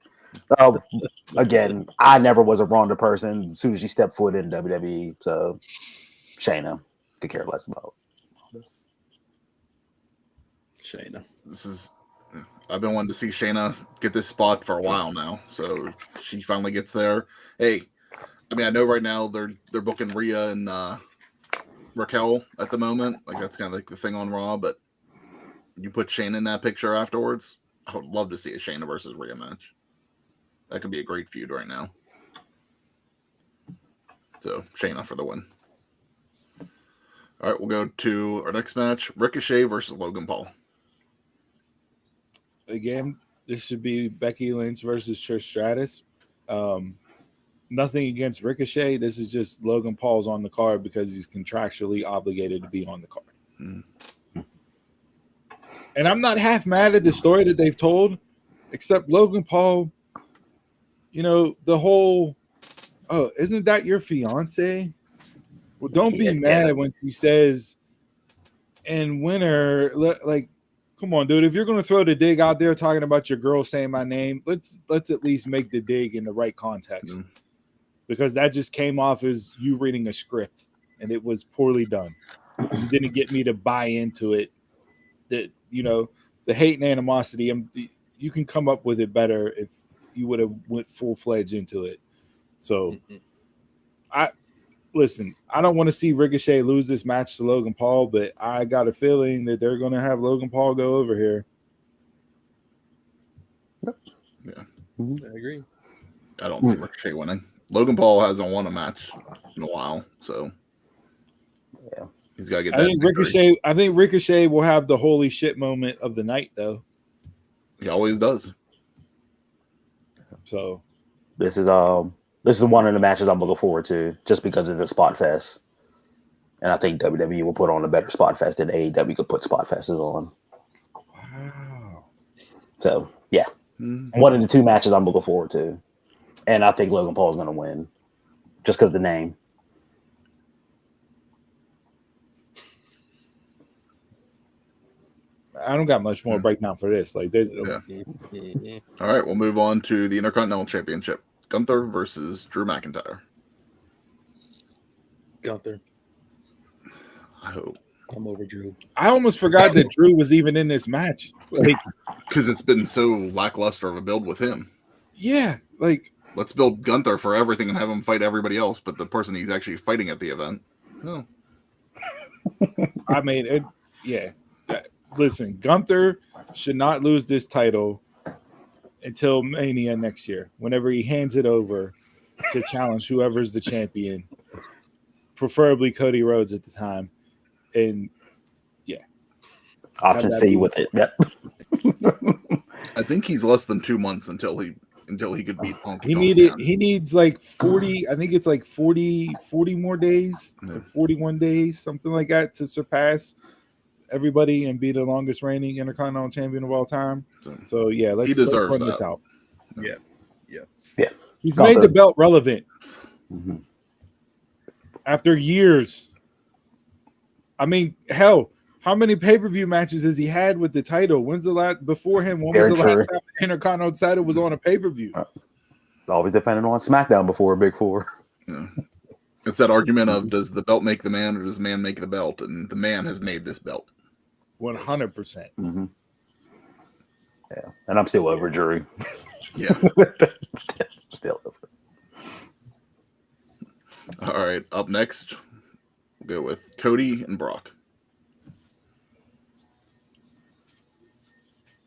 Again, I never was a Ronda person. As soon as she stepped foot in WWE, so Shayna could care less about. Shayna. I've been wanting to see Shayna get this spot for a while now, so she finally gets there. Hey, I mean, I know right now they're booking Rhea and Raquel at the moment. Like, that's kind of like the thing on Raw, but you put Shayna in that picture afterwards, I would love to see a Shayna versus Rhea match. That could be a great feud right now. So, Shayna for the win. All right, we'll go to our next match, Ricochet versus Logan Paul. Again, this should be Becky Lynch versus Trish Stratus. Nothing against Ricochet. This is just Logan Paul's on the card because he's contractually obligated to be on the card. And I'm not half mad at the story that they've told, except Logan Paul, you know, the whole, oh, isn't that your fiance? Well, don't be mad when he says, and winner, like, come on, dude. If you're going to throw the dig out there talking about your girl saying my name, let's at least make the dig in the right context. Mm-hmm. Because that just came off as you reading a script, and it was poorly done. You didn't get me to buy into it. That, you know, the hate and animosity, you can come up with it better if you would have went full-fledged into it. So, I don't want to see Ricochet lose this match to Logan Paul, but I got a feeling that they're going to have Logan Paul go over here. Yeah. I agree. I don't see Ricochet winning. Logan Paul hasn't won a match in a while, so yeah, he's got to get that. I think Ricochet will have the holy shit moment of the night, though. He always does. So this is one of the matches I'm looking forward to, just because it's a spot fest, and I think WWE will put on a better spot fest than AEW could put spot fests on. Wow. So yeah, one of the two matches I'm looking forward to. And I think Logan Paul is going to win just because the name. I don't got much more breakdown for this. Like, All right, we'll move on to the Intercontinental Championship. Gunther versus Drew McIntyre. Gunther. I hope. I'm over Drew. I almost forgot that Drew was even in this match. Like, Because it's been so lackluster of a build with him. yeah, like Let's build Gunther for everything and have him fight everybody else, but the person he's actually fighting at the event. No. I mean, listen, Gunther should not lose this title until Mania next year. Whenever he hands it over to challenge whoever's the champion, preferably Cody Rhodes at the time, and Option C with it. Yep. I think he's less than 2 months until he could beat Punk. he needs like 40. I think it's like 40 more days, Yeah. or 41 days, something like that, to surpass everybody and be the longest reigning Intercontinental Champion of all time. So yeah, let's deserves run this that. out. Yeah. He's made the belt relevant Mhm. after years. I mean, hell, how many pay-per-view matches has he had with the title? When's the last before him? When was Very the true. last time the Intercontinental title was on a pay-per-view? Always depending on SmackDown before Big Four. Yeah. It's that argument of does the belt make the man or does the man make the belt? And the man has made this belt. 100%. Mm-hmm. Yeah, and I'm still over Drew. Yeah. Still over. All right. Up next, we'll go with Cody and Brock.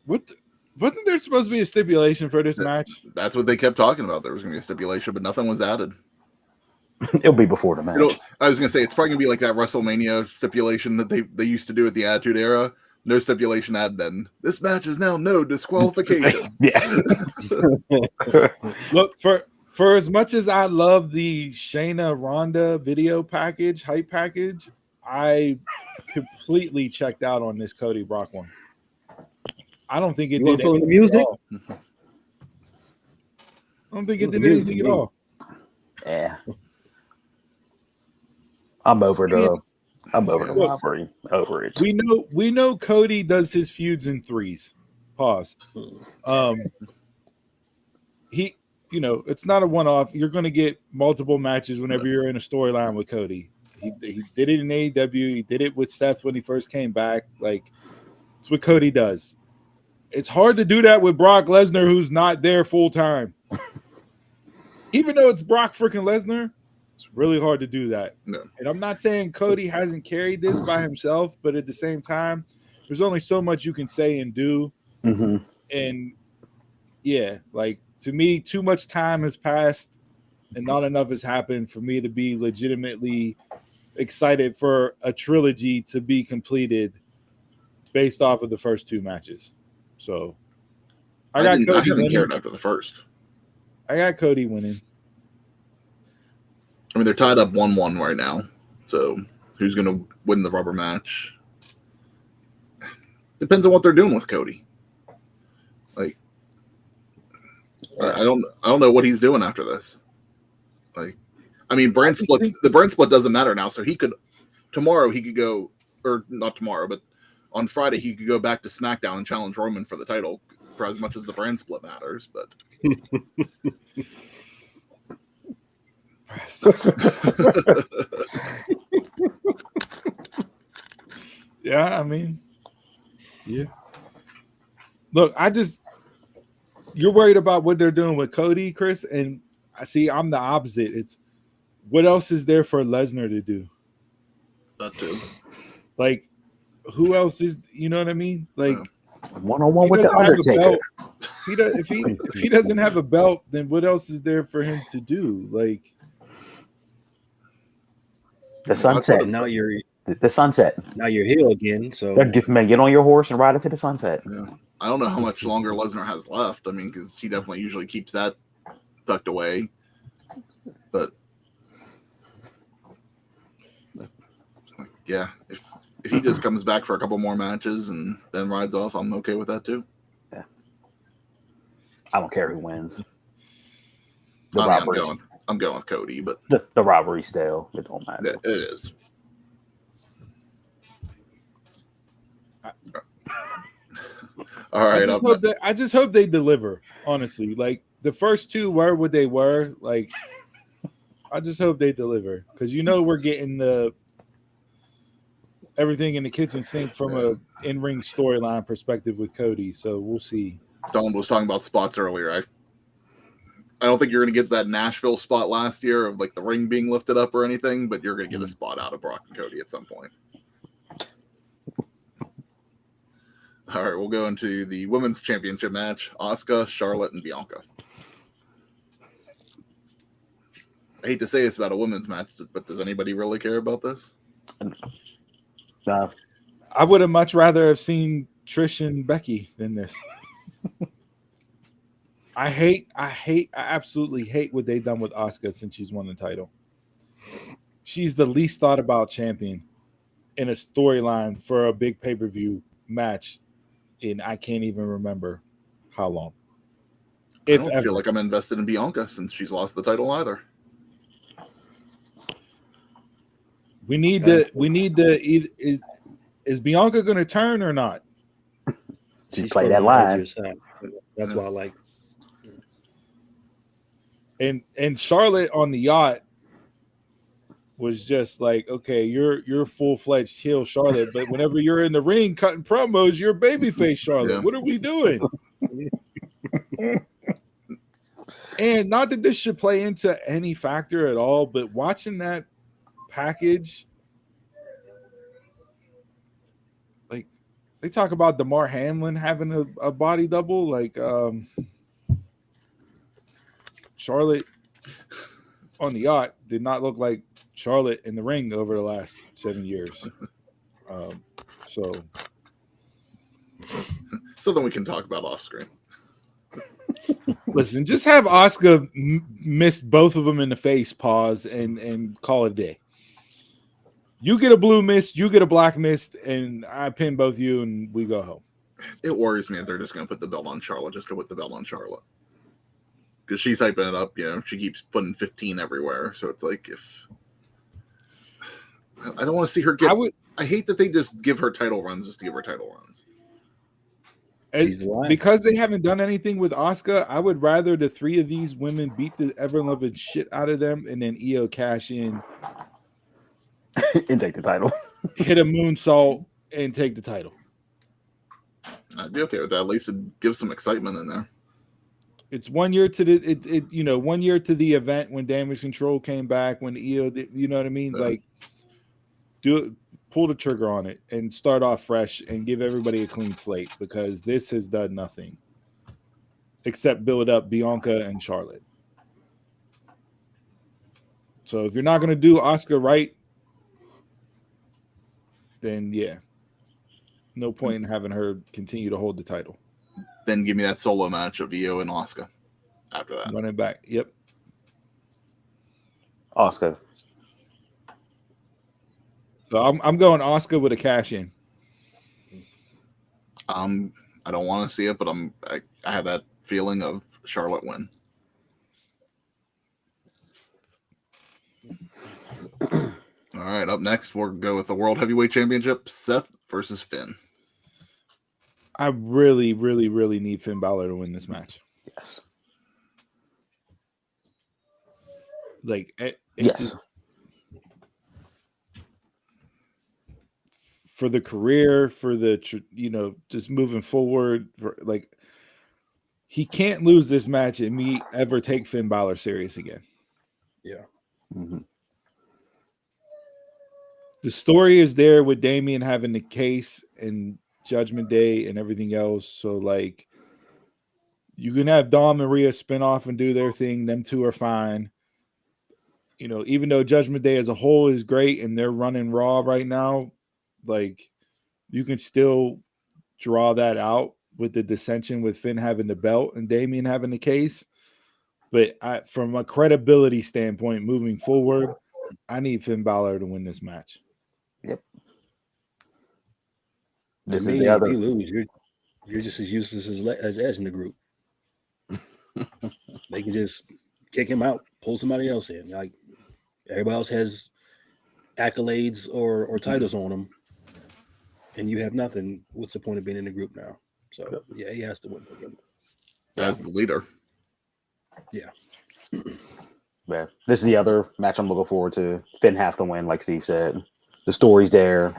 Wasn't there supposed to be a stipulation for this match? That's what they kept talking about. There was going to be a stipulation, but nothing was added. It'll be before the match. I was going to say, it's probably going to be like that WrestleMania stipulation that they used to do at the Attitude Era. No stipulation added then. This match is now no disqualification. Yeah. Look, for as much as I love the Shayna Ronda video package, hype package, I completely checked out on this Cody Brock one. I don't think it You did want anything the music? at all. I don't think it The did music, anything at yeah. all. Yeah. I'm over the rivalry. Over it. We know Cody does his feuds in threes. Pause. He, it's not a one-off. You're going to get multiple matches whenever you're in a storyline with Cody. He did it in AEW. He did it with Seth when he first came back. Like, it's what Cody does. It's hard to do that with Brock Lesnar, who's not there full time. Even though it's Brock freaking Lesnar, it's really hard to do that. No. And I'm not saying Cody hasn't carried this by himself, but at the same time, there's only so much you can say and do. Mm-hmm. And yeah, like, to me, too much time has passed and not enough has happened for me to be legitimately excited for a trilogy to be completed based off of the first two matches. So I haven't winning. cared after the first. I got Cody winning. I mean, they're tied up 1-1 right now. So who's going to win the rubber match? Depends on what they're doing with Cody. Like, I don't know what he's doing after this. Like, I mean, the brand split doesn't matter now. So tomorrow he could go, or not tomorrow, but on Friday he could go back to SmackDown and challenge Roman for the title for as much as the brand split matters. But Yeah, I mean, yeah. Look, you're worried about what they're doing with Cody, Chris, and I see I'm the opposite. It's what else is there for Lesnar to do? that too. Like, who else is, you know what I mean? Like, One-on-one he with the doesn't have a Undertaker. belt. If he doesn't have a belt, then what else is there for him to do? Like, The sunset. And now you're The sunset. heel again. So Get on your horse and ride into the sunset. Yeah. I don't know how much longer Lesnar has left. I mean, because he definitely usually keeps that tucked away. But yeah, if he just comes back for a couple more matches and then rides off, I'm okay with that too. Yeah. I don't care who wins. I'm going with Cody, but The rivalry still. It don't matter. it is. All right. I just hope they deliver, honestly. Like, the first two were what they were. Like, I just hope they deliver, because we're getting everything in the kitchen sink from a in-ring storyline perspective with Cody. So we'll see. Don was talking about spots earlier. I don't think you're going to get that Nashville spot last year of like the ring being lifted up or anything, but you're going to get a spot out of Brock and Cody at some point. All right, we'll go into the women's championship match: Asuka, Charlotte, and Bianca. I hate to say this about a women's match, but does anybody really care about this? I would have much rather have seen Trish and Becky than this. I absolutely hate what they've done with Asuka since she's won the title. She's the least thought about champion in a storyline for a big pay-per-view match in I can't even remember how long. I don't feel like I'm invested in Bianca since she's lost the title either. We need the is Bianca going to turn or not? She's play that line. That's why I like. And Charlotte on the yacht was just like, okay, you're full-fledged heel Charlotte, but whenever you're in the ring cutting promos, you're babyface Charlotte. Yeah. What are we doing? And not that this should play into any factor at all, but watching that package, like they talk about DeMar Hamlin having a body double, like Charlotte on the yacht did not look like Charlotte in the ring over the last 7 years. So something we can talk about off screen. Listen, just have Asuka miss both of them in the face, pause, and call it a day. You get a blue mist, you get a black mist, and I pin both you, and we go home. It worries me if they're just going to put the belt on Charlotte just to put the belt on Charlotte. Because she's hyping it up, she keeps putting 15 everywhere. So it's like, if I don't want to see her get. I hate that they just give her title runs just to give her title runs. Because they haven't done anything with Asuka, I would rather the three of these women beat the ever-loving shit out of them, and then Io cash in and take the title, hit a moonsault, and take the title. I'd be okay with that. At least it gives some excitement in there. It's 1 year to the 1 year to the event when Damage Control came back, when Io did, you know what I mean? Yeah. Like, pull the trigger on it and start off fresh and give everybody a clean slate, because this has done nothing except build up Bianca and Charlotte. So if you're not going to do Asuka right, then yeah, no point in having her continue to hold the title. Then give me that solo match of Io and Asuka after that. Running back. Yep. Asuka. So I'm going Asuka with a cash in. I don't want to see it, but I have that feeling of Charlotte win. All right, up next we'll go with the World Heavyweight Championship: Seth versus Finn. I really, really, really need Finn Balor to win this match. Yes. Like, yes. For the career, for the, just moving forward, like, he can't lose this match and me ever take Finn Balor serious again. Yeah. Mm-hmm. The story is there with Damian having the case and Judgment Day and everything else. So, like, you can have Dom and Rhea spin off and do their thing. Them two are fine. Even though Judgment Day as a whole is great and they're running Raw right now, like, you can still draw that out with the dissension with Finn having the belt and Damian having the case. But from a credibility standpoint, moving forward, I need Finn Balor to win this match. Yep. To me, if you lose, you're just as useless as Edge in the group. They can just kick him out, pull somebody else in. Like, everybody else has accolades or titles on them, and you have nothing. What's the point of being in the group now? So yeah, he has to win again. As the leader. Yeah. Yeah. This is the other match I'm looking forward to. Finn have to win, like Steve said. The story's there.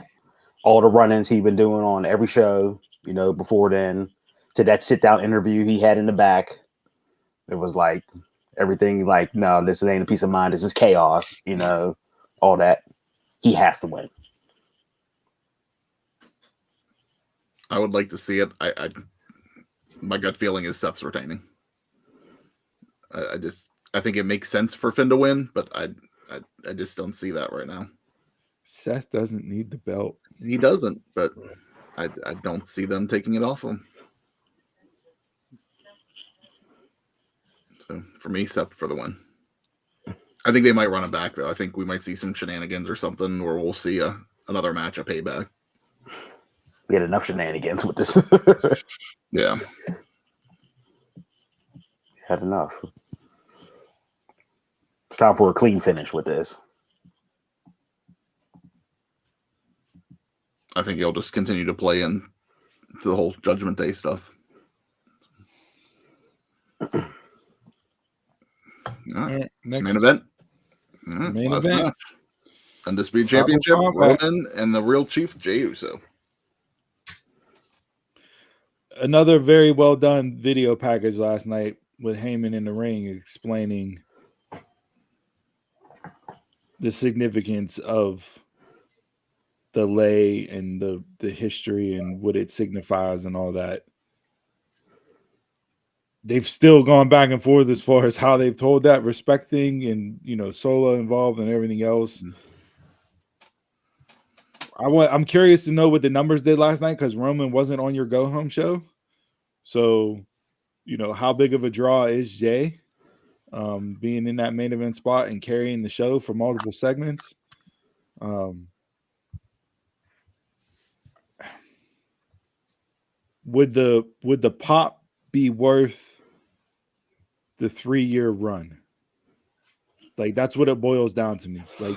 all the run-ins he'd been doing on every show, before then, to that sit-down interview he had in the back. It was like everything like, no, this ain't a piece of mind. This is chaos, all that. He has to win. I would like to see it. My gut feeling is Seth's retaining. I think it makes sense for Finn to win, but I just don't see that right now. Seth doesn't need the belt. He doesn't, but I don't see them taking it off him. So for me, Seth for the win. I think they might run it back though. I think we might see some shenanigans or something, or we'll see another match, a payback. We had enough shenanigans with this. Yeah. Had enough. It's time for a clean finish with this. I think he'll just continue to play into the whole Judgment Day stuff. All right. Next Main event. main Last event. match. Undisputed Championship, Roman and the real Chief, Jey Uso. Another very well done video package last night with Heyman in the ring explaining the significance of the lay and the history and what it signifies and all that. They've still gone back and forth as far as how they've told that respect thing and Solo involved and everything else. I'm curious to know what the numbers did last night because Roman wasn't on your go home show. So, how big of a draw is Jey being in that main event spot and carrying the show for multiple segments? Would the pop be worth the 3-year run? Like that's what it boils down to me. Like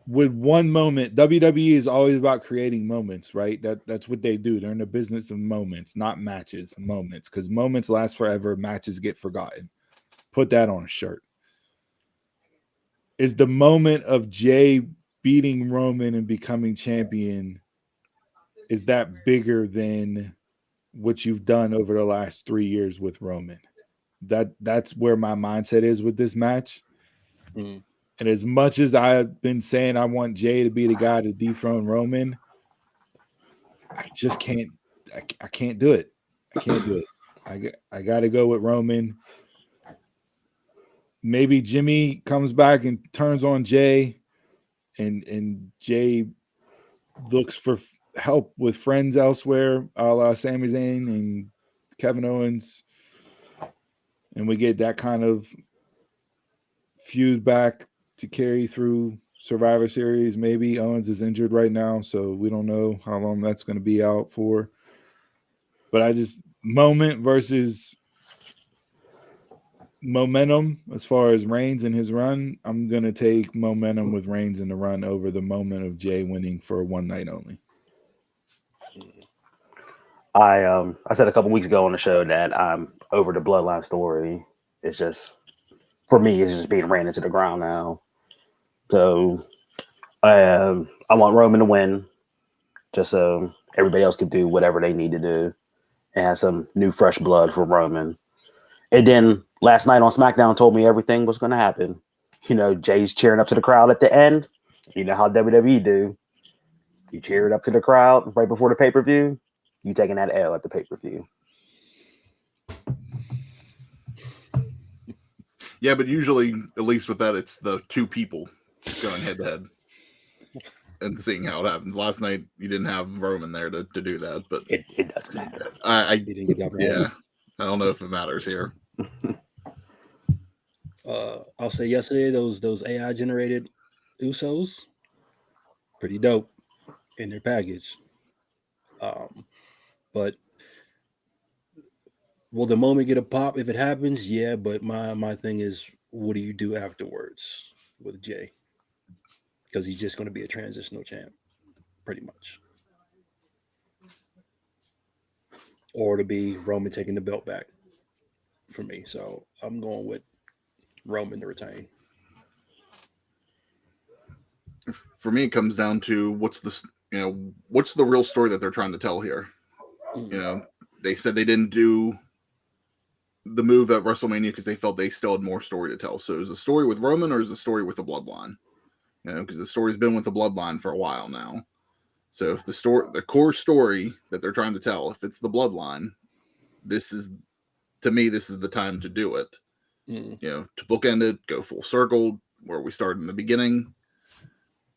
would one moment, WWE is always about creating moments, right? That's what they do. They're in the business of moments, not matches, moments, because moments last forever, matches get forgotten. Put that on a shirt. Is the moment of Jey beating Roman and becoming champion, is that bigger than what you've done over the last 3 years with Roman? That's where my mindset is with this match. And as much as I've been saying I want Jey to be the guy to dethrone Roman, I just can't. I can't do it. I can't do it. I got to go with Roman. Maybe Jimmy comes back and turns on Jey, and Jey looks for help with friends elsewhere, a la Sami Zayn and Kevin Owens, and we get that kind of feud back to carry through Survivor Series. Maybe Owens is injured right now, so we don't know how long that's going to be out for. But I just moment versus momentum as far as Reigns and his run, I'm going to take momentum with Reigns in the run over the moment of Jey winning for one night only. I said a couple weeks ago on the show that I'm over the bloodline story. It's just, for me, it's just being ran into the ground now. So I want Roman to win, just so everybody else can do whatever they need to do and have some new fresh blood for Roman. And then last night on SmackDown told me everything was going to happen. Jay's cheering up to the crowd at the end. You know how WWE do. You cheer it up to the crowd right before the pay-per-view. You taking that L at the pay-per-view. Yeah, but usually, at least with that, it's the two people going head to head and seeing how it happens. Last night, you didn't have Roman there to do that, but it doesn't matter. I didn't get that. Yeah, I don't know if it matters here. I'll say yesterday those AI generated Usos, pretty dope in their package. But will the moment get a pop if it happens? Yeah, but my thing is, what do you do afterwards with Jey? Because he's just going to be a transitional champ, pretty much. Or to be Roman taking the belt back for me. So I'm going with Roman to retain. for me, it comes down to what's the real story that they're trying to tell here. They said they didn't do the move at WrestleMania because they felt they still had more story to tell. So is the story with Roman or is the story with the Bloodline? Because the story's been with the Bloodline for a while now. So if the core story that they're trying to tell, if it's the Bloodline, to me, this is the time to do it. To bookend it, go full circle where we started in the beginning.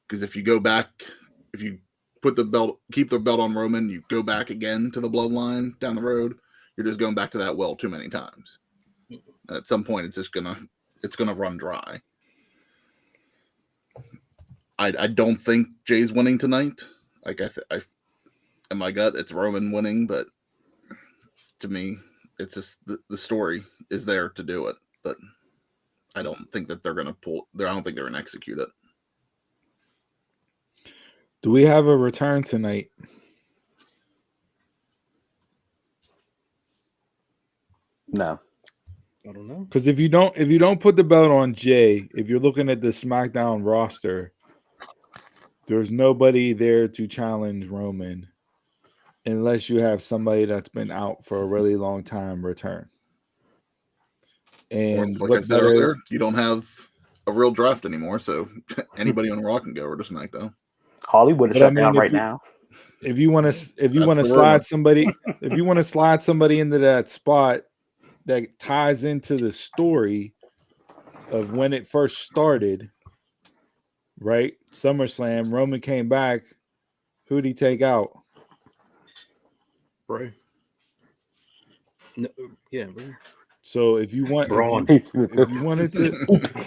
Because if you go back, if you keep the belt on Roman, you go back again to the Bloodline down the road, you're just going back to that well too many times. At some point, it's gonna run dry. I don't think Jay's winning tonight. Like in my gut, it's Roman winning, but to me, it's just the story is there to do it. But I don't think that they're gonna I don't think they're gonna execute it. Do we have a return tonight? No. I don't know. Because if you don't put the belt on Jay, if you're looking at the SmackDown roster, there's nobody there to challenge Roman unless you have somebody that's been out for a really long time return. And like I said earlier, you don't have a real draft anymore, so anybody on Raw can go over to SmackDown. Hollywood is shut down right now. If you want to slide somebody into that spot that ties into the story of when it first started, right? SummerSlam, Roman came back. Who'd he take out? Bray. No, yeah, Bray. So if you want, Braun. if you wanted to,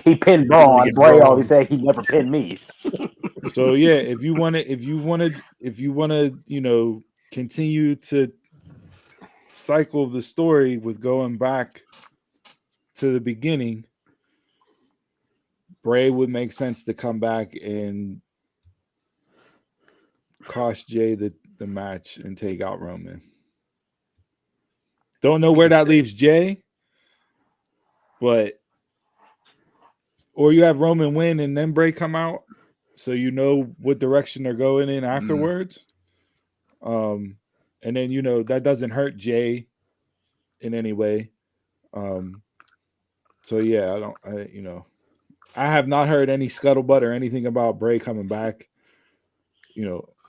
he pinned Braun. Bray always said he never pinned me. So yeah, if you want to, continue to cycle the story with going back to the beginning, Bray would make sense to come back and cost Jay the match and take out Roman. Don't know where that leaves Jay, but or you have Roman win and then Bray come out, so you know what direction they're going in afterwards. And then that doesn't hurt Jay in any way. So yeah, I have not heard any scuttlebutt or anything about Bray coming back.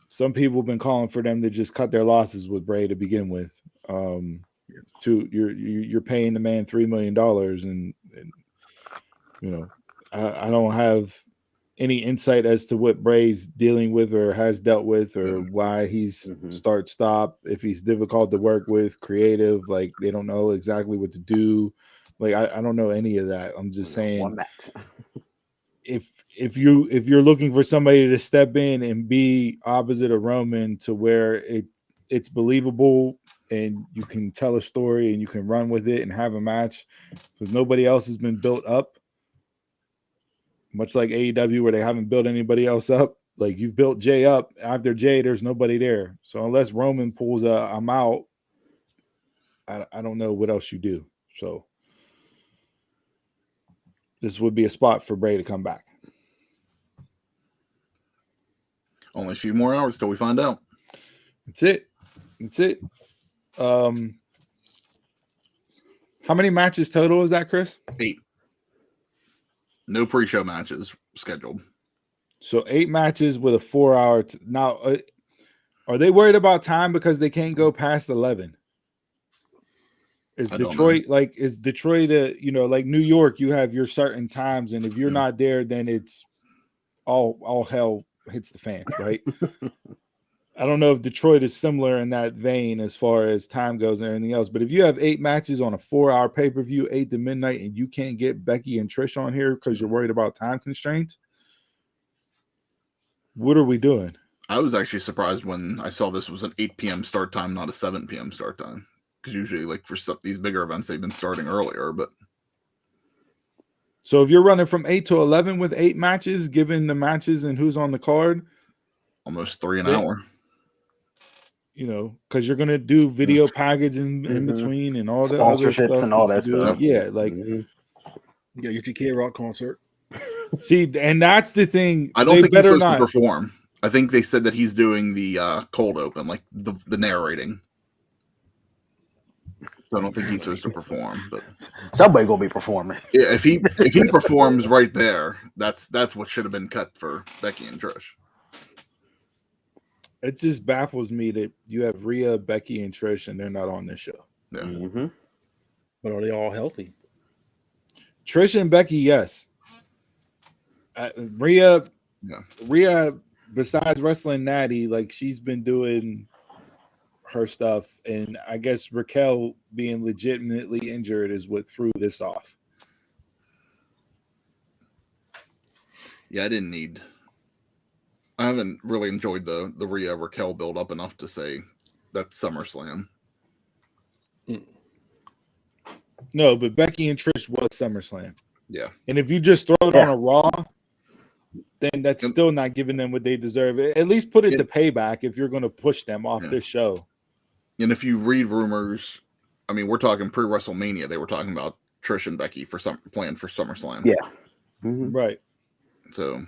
Some people have been calling for them to just cut their losses with Bray to begin with. You're paying the man $3 million, and I don't have any insight as to what Bray's dealing with or has dealt with, or why he's start-stop, if he's difficult to work with, creative, like they don't know exactly what to do. Like I don't know any of that. I'm just saying, if you're looking for somebody to step in and be opposite of Roman to where it's believable and you can tell a story and you can run with it and have a match, because nobody else has been built up, much like AEW where they haven't built anybody else up. Like you've built Jay up. After Jay, there's nobody there. So unless Roman pulls I'm out, I don't know what else you do. So this would be a spot for Bray to come back. Only a few more hours till we find out. That's it. How many matches total is that, Chris? 8. No pre-show matches scheduled. So 8 matches with a 4-hour. Now, are they worried about time because they can't go past 11? Is Detroit like like New York? You have your certain times, and if you're not there, then it's all hell hits the fan, right? I don't know if Detroit is similar in that vein as far as time goes and everything else, but if you have 8 matches on a 4-hour pay-per-view, 8 to midnight, and you can't get Becky and Trish on here because you're worried about time constraints, what are we doing? I was actually surprised when I saw this was an 8 p.m. start time, not a 7 p.m. start time. Because usually, like for these bigger events, they've been starting earlier. But so if you're running from 8 to 11 with 8 matches, given the matches and who's on the card, almost 3 an hour. Because you're gonna do video package in between and all the sponsorships other stuff and all that stuff. Yeah, like you got your Tequila Rock concert. See, and that's the thing. I don't they think he's better supposed not to perform. I think they said that he's doing the cold open, like the narrating. So I don't think he's supposed to perform. But Somebody gonna be performing. yeah, if he performs right there, that's what should have been cut for Becky and Trish. It just baffles me that you have Rhea, Becky, and Trish, and they're not on this show. Yeah. Mm-hmm. But are they all healthy? Trish and Becky, yes. Rhea, Yeah. Rhea, besides wrestling Natty, like she's been doing her stuff, and I guess Raquel being legitimately injured is what threw this off. Yeah, I haven't really enjoyed the Rhea Raquel build up enough to say that's SummerSlam. No, but Becky and Trish was SummerSlam. Yeah. And if you just throw it on a Raw, then that's still not giving them what they deserve. At least put it to payback if you're going to push them off this show. And if you read rumors, I mean, we're talking pre-WrestleMania. They were talking about Trish and Becky planned for SummerSlam. Yeah. Mm-hmm. Right. So.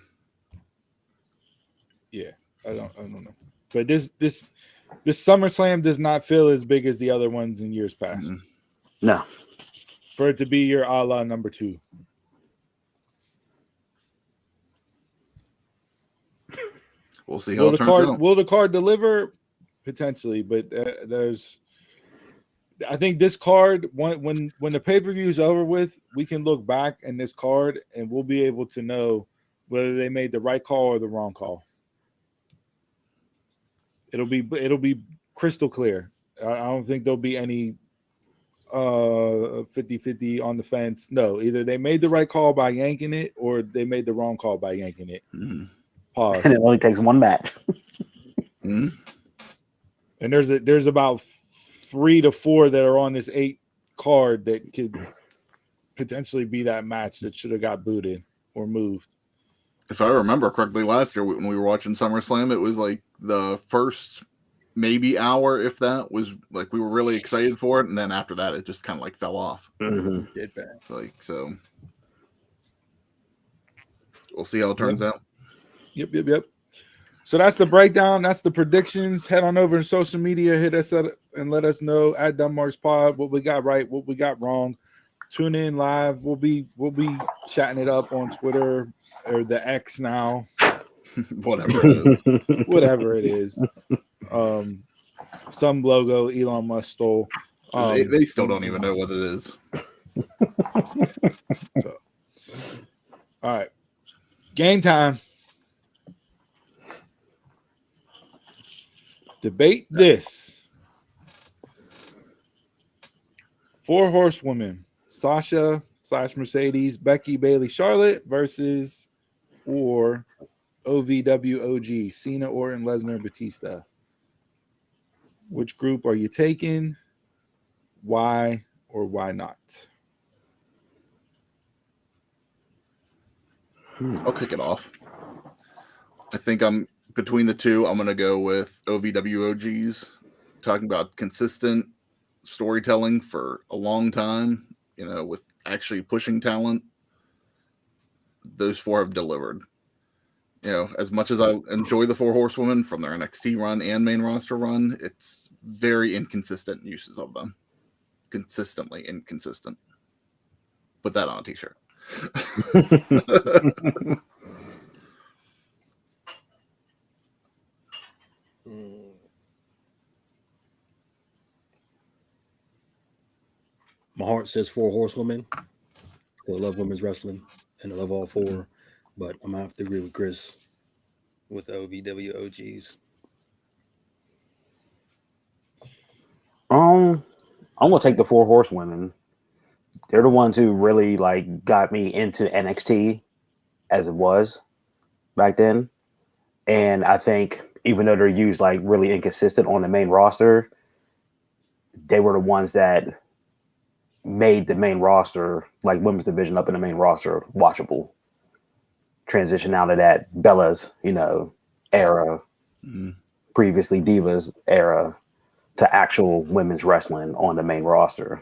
Yeah, I don't know. But this SummerSlam does not feel as big as the other ones in years past. Mm-hmm. No. For it to be your a la number 2. We'll see how it turns out. Will the card deliver? Potentially, but I think this card, when the pay-per-view is over with, we can look back in this card and we'll be able to know whether they made the right call or the wrong call. It'll be crystal clear. I don't think there'll be any 50-50 on the fence. No, either they made the right call by yanking it or they made the wrong call by yanking it. Mm-hmm. Pause. And it only takes one match. Mm-hmm. And there's about 3 to 4 that are on this 8 card that could potentially be that match that should have got booted or moved. If I remember correctly, last year when we were watching SummerSlam, it was like the first maybe hour, if that, was like we were really excited for it, and then after that, it just kind of like fell off. Mm-hmm. It's like, so we'll see how it turns out. Yep. So that's the breakdown. That's the predictions. Head on over to social media, hit us up, and let us know at Dunmark's Pod what we got right, what we got wrong. Tune in live. We'll be chatting it up on Twitter or the X now. Whatever it is. Some logo Elon Musk stole. They still don't even know what it is. So, all right. Game time. Debate this. 4 horsewomen. Sasha / Mercedes, Becky, Bayley, Charlotte versus or OVWOG, Cena, Orton, Lesnar, Batista. Which group are you taking? Why or why not? I'll kick it off. I think I'm between the two. I'm going to go with OVWOGs, talking about consistent storytelling for a long time, with actually pushing talent. Those 4 have delivered. As much as I enjoy the 4 horsewomen from their NXT run and main roster run, it's very inconsistent uses of them. Consistently inconsistent. Put that on a t-shirt. My heart says 4 horsewomen. I love women's wrestling and I love all 4, but I'm gonna have to agree with Chris with OVWOGs. I'm gonna take the 4 horsewomen. They're the ones who really got me into NXT as it was back then. And I think even though they're used really inconsistent on the main roster, they were the ones that made the main roster, women's division up in the main roster, watchable. Transition out of that Bella's, era, previously Divas era, to actual women's wrestling on the main roster.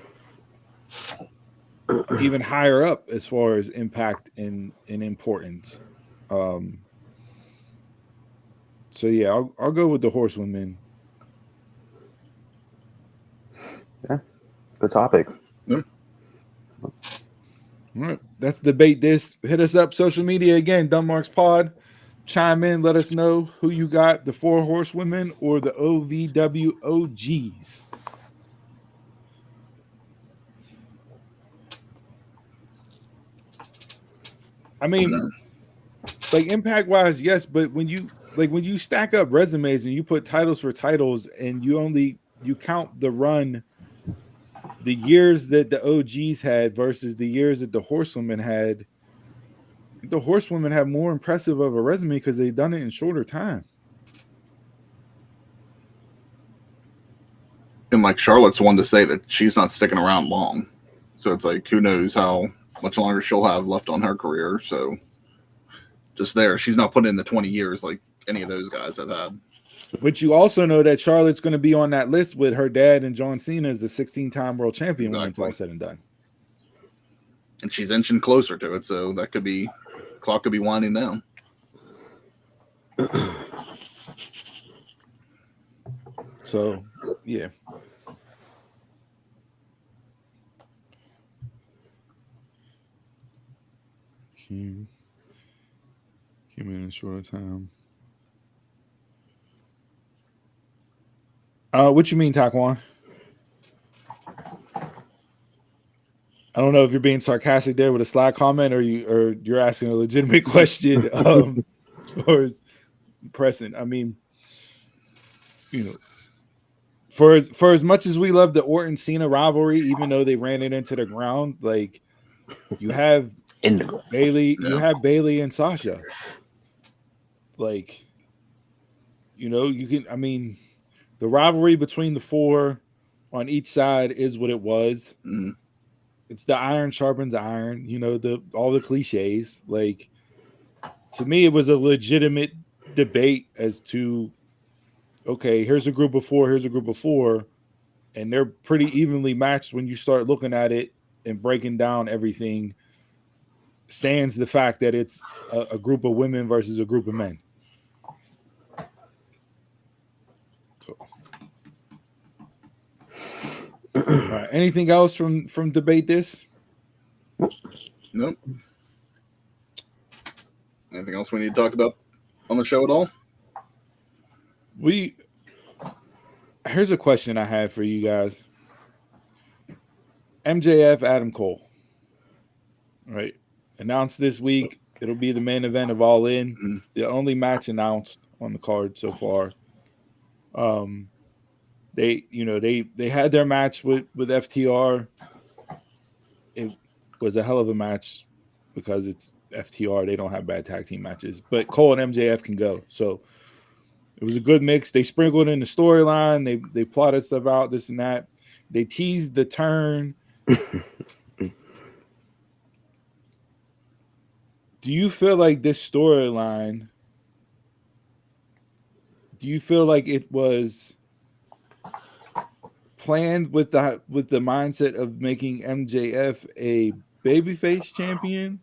even higher up as far as impact and importance. So yeah, I'll go with the horsewomen. Yeah, good topic. Yeah. All right, that's Debate This. Hit us up social media again, Dunmarks Pod. Chime in, let us know who you got, the 4 horsewomen or the OVW OGs. I mean, like impact wise, yes, but when you stack up resumes and you put titles for titles and you count the run, the years that the OGs had versus the years that the horsewomen had, the horsewomen have more impressive of a resume because they've done it in shorter time. And like Charlotte's one to say that she's not sticking around long. So it's like, who knows how much longer she'll have left on her career. So just there, she's not putting in the 20 years like any of those guys have had. But you also know that Charlotte's going to be on that list with her dad and John Cena as the 16-time world champion when it's all said and done. And she's inching closer to it, so that could be, clock could be winding down. So, yeah. Came in a shorter time. What you mean, Taquan? I don't know if you're being sarcastic there with a Slack comment or you're asking a legitimate question or is pressing. I mean, you know, for as much as we love the Orton Cena rivalry, even though they ran it into the ground, like you have Bailey, you have Bailey and Sasha. Like, you know, you can. I mean, the rivalry between the 4 on each side is what it was. Mm-hmm. It's the iron sharpens iron, you know, all the cliches. Like, to me, it was a legitimate debate as to, okay, here's a group of 4, here's a group of 4, and they're pretty evenly matched when you start looking at it and breaking down everything, sans the fact that it's a group of women versus a group of men. So. All right. Anything else from Debate This? Nope. Anything else we need to talk about on the show at all? Here's a question I have for you guys. MJF Adam Cole. Right. Announced this week. It'll be the main event of All In. Mm-hmm. The only match announced on the card so far. They had their match with FTR. It was a hell of a match because it's FTR. They don't have bad tag team matches, but Cole and MJF can go. So it was a good mix. They sprinkled in the storyline. They plotted stuff out, this and that. They teased the turn. Do you feel like this storyline? Do you feel like it was planned with the mindset of making MJF a babyface champion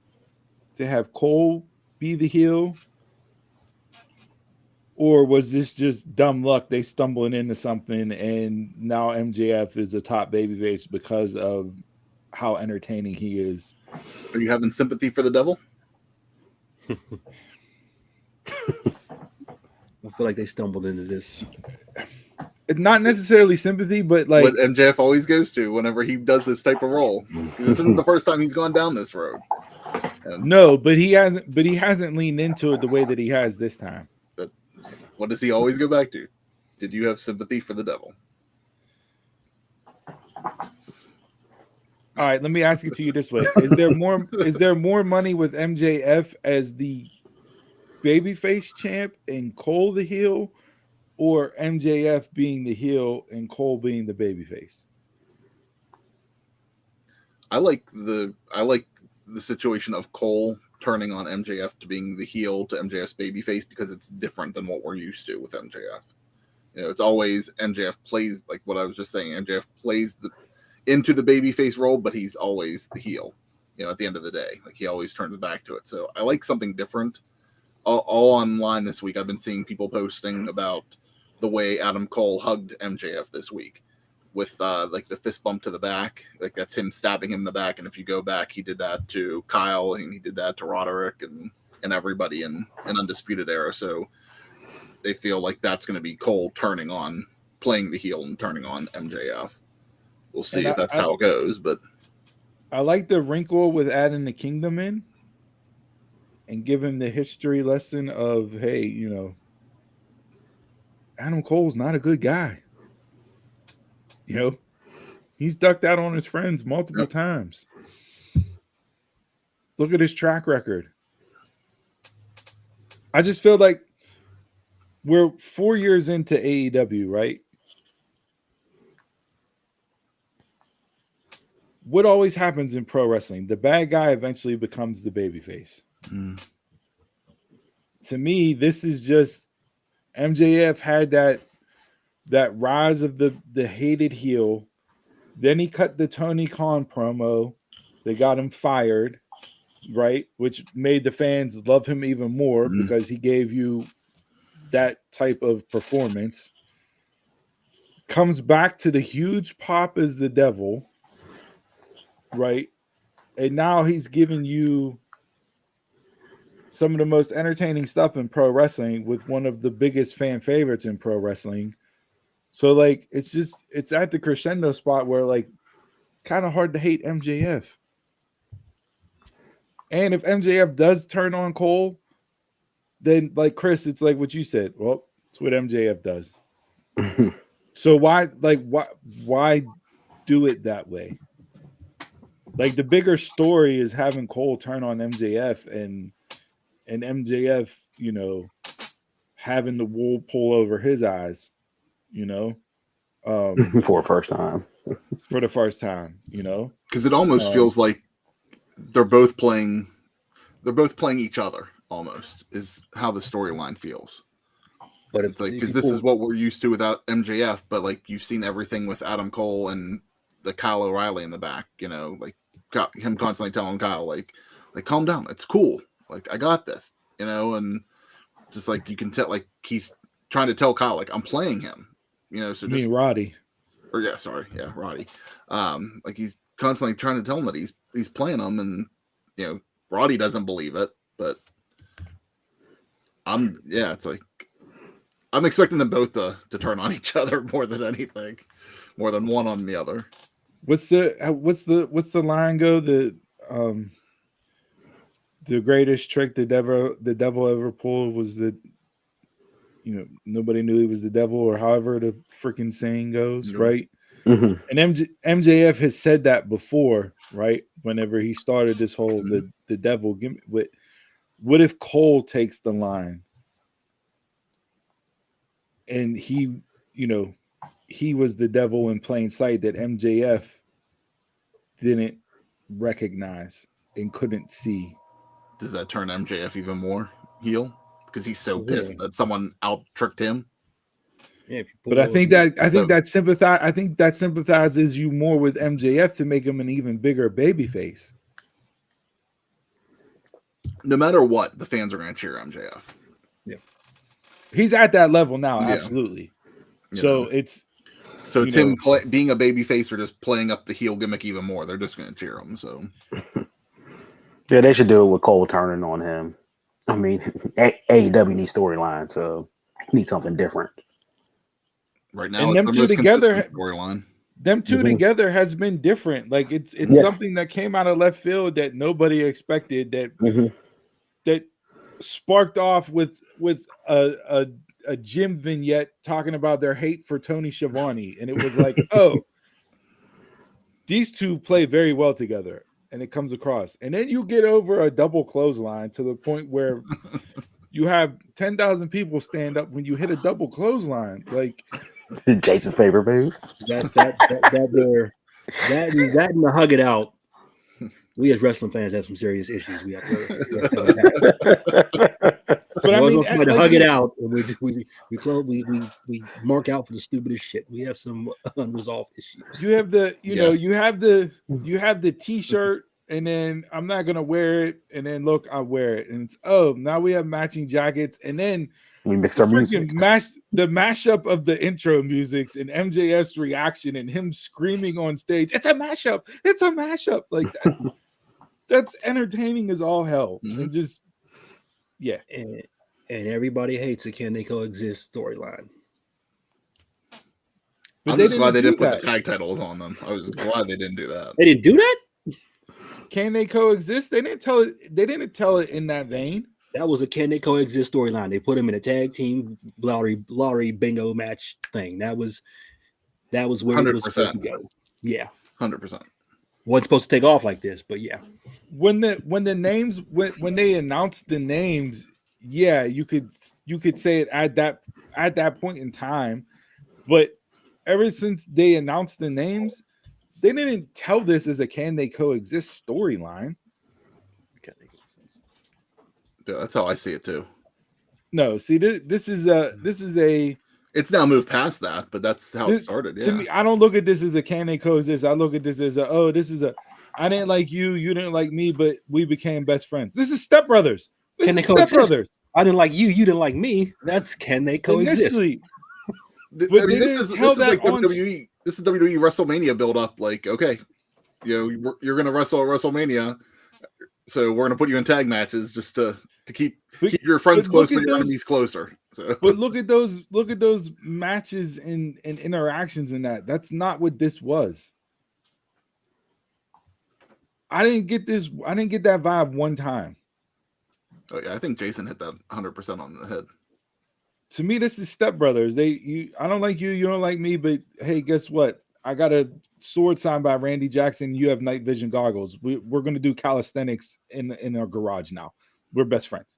to have Cole be the heel? Or was this just dumb luck? They stumbling into something and now MJF is a top babyface because of how entertaining he is. Are you having sympathy for the devil? I feel like they stumbled into this. It's not necessarily sympathy, but like what MJF always goes to whenever he does this type of role. This isn't the first time he's gone down this road. No, but he hasn't leaned into it the way that he has this time. But what does he always go back to? Did you have sympathy for the devil? All right, let me ask it to you this way: Is there more money with MJF as the babyface champ and Cole the heel, or MJF being the heel and Cole being the babyface? I like the situation of Cole turning on MJF to being the heel to MJF's babyface because it's different than what we're used to with MJF. You know, it's always MJF plays, like what I was just saying, MJF plays into the babyface role, but he's always the heel. You know, at the end of the day, like he always turns back to it. So I like something different. All online this week, I've been seeing people posting about the way Adam Cole hugged MJF this week with like the fist bump to the back. Like that's him stabbing him in the back. And if you go back, he did that to Kyle and he did that to Roderick and everybody in Undisputed Era. So they feel like that's going to be Cole turning on, playing the heel and turning on MJF. We'll see if that's how it goes. But I like the wrinkle with adding the Kingdom in and giving the history lesson of, hey, you know, Adam Cole's not a good guy. You know, he's ducked out on his friends multiple times. Look at his track record. I just feel like we're 4 years into AEW, right? What always happens in pro wrestling? The bad guy eventually becomes the babyface. Mm. To me, this is just MJF had that rise of the hated heel. Then he cut the Tony Khan promo. They got him fired, right? Which made the fans love him even more because he gave you that type of performance. Comes back to the huge pop as the devil, right? And now he's giving you some of the most entertaining stuff in pro wrestling with one of the biggest fan favorites in pro wrestling. So like it's at the crescendo spot where like it's kind of hard to hate MJF. And if MJF does turn on Cole, then like Chris, it's like what you said. Well, it's what MJF does. So why do it that way? Like the bigger story is having Cole turn on MJF and MJF, you know, having the wool pull over his eyes, you know, for the first time, you know, because it almost feels like they're both playing each other. Almost is how the storyline feels. But it's like because this is what we're used to without MJF, but like you've seen everything with Adam Cole and the Kyle O'Reilly in the back, you know, like him constantly telling Kyle like calm down, it's cool, like I got this, you know, and just like you can tell like he's trying to tell Kyle like I'm playing him, you know. So just Roddy, or Roddy, like he's constantly trying to tell him that he's playing him, and you know Roddy doesn't believe it, but it's like I'm expecting them both to turn on each other more than anything, more than one on the other. What's the line go? The greatest trick the devil ever pulled was that, you know, nobody knew he was the devil, or however the freaking saying goes, right? Mm-hmm. And MJF has said that before, right? Whenever he started this whole the devil gimmick. What if Cole takes the line and he, you know, he was the devil in plain sight that MJF didn't recognize and couldn't see? Does that turn MJF even more heel because he's so pissed that someone out tricked him? Yeah, but I think that sympathizes you more with MJF to make him an even bigger babyface. No matter what, the fans are going to cheer MJF. Yeah, he's at that level now, absolutely. Yeah. So it's him being a babyface or just playing up the heel gimmick even more. They're just going to cheer him. So yeah, they should do it with Cole turning on him. I mean, AEW needs storyline, so need something different. Right now, and them two together storyline. Them two together has been different. Like it's something that came out of left field that nobody expected. That sparked off with a gym vignette talking about their hate for Tony Schiavone, and it was like, oh, these two play very well together, and it comes across. And then you get over a double clothesline to the point where you have 10,000 people stand up when you hit a double clothesline, like. Jason's favorite move. That and the hug it out. We as wrestling fans have some serious issues. We have to But I always mean, want somebody to like hug it you- out, and we mark out for the stupidest shit. We have some unresolved issues. you have the Yes. you have the t-shirt, and then I'm not gonna wear it, and then look, I'll wear it, and it's now we have matching jackets, and then We mix the our music. the mashup of the intro musics and MJF's reaction and him screaming on stage. It's a mashup. It's a mashup. Like that, that's entertaining as all hell. Mhm. And just And everybody hates a "Can They Coexist" storyline. but I'm they just glad they do didn't put that. the tag titles on them. I was glad they didn't do that. They didn't do that. Can they coexist? They didn't tell it. They didn't tell it in that vein. That was a "Can They Coexist" storyline. They put them in a tag team lottery bingo match thing. That was where it was supposed to 100%. go. Yeah, 100%. wasn't supposed to take off like this, but yeah. When the names when they announced the names, yeah, you could say it at that point in time, but ever since they announced the names, they didn't tell this as a "Can They Coexist" storyline. Yeah, that's how I see it too. No, see, this is a It's now moved past that, but that's how it This- started. Yeah. to me. I don't look at this as a "Can They Coexist." I look at this as this is a I didn't like you, you didn't like me, but we became best friends. This is Step Brothers. This Can is they Step coexist? Brothers. I didn't like you, you didn't like me. That's "Can They Coexist." Initially, Th- But I mean, they this didn't is tell like that on- WWE. This is WWE WrestleMania build up. Like, okay, you're gonna wrestle at WrestleMania, so we're gonna put you in tag matches just to keep But- your friends but close, look but at your those- enemies closer. So but look at those matches and interactions in that. That's not what this was. I didn't get that vibe one time. oh, yeah, I think Jason hit that 100% on the head. To me, this is Step Brothers. I don't like you, you don't like me, but hey, guess what? I got a sword signed by Randy Jackson. You have night vision goggles. We're gonna do calisthenics in our garage now. We're best friends.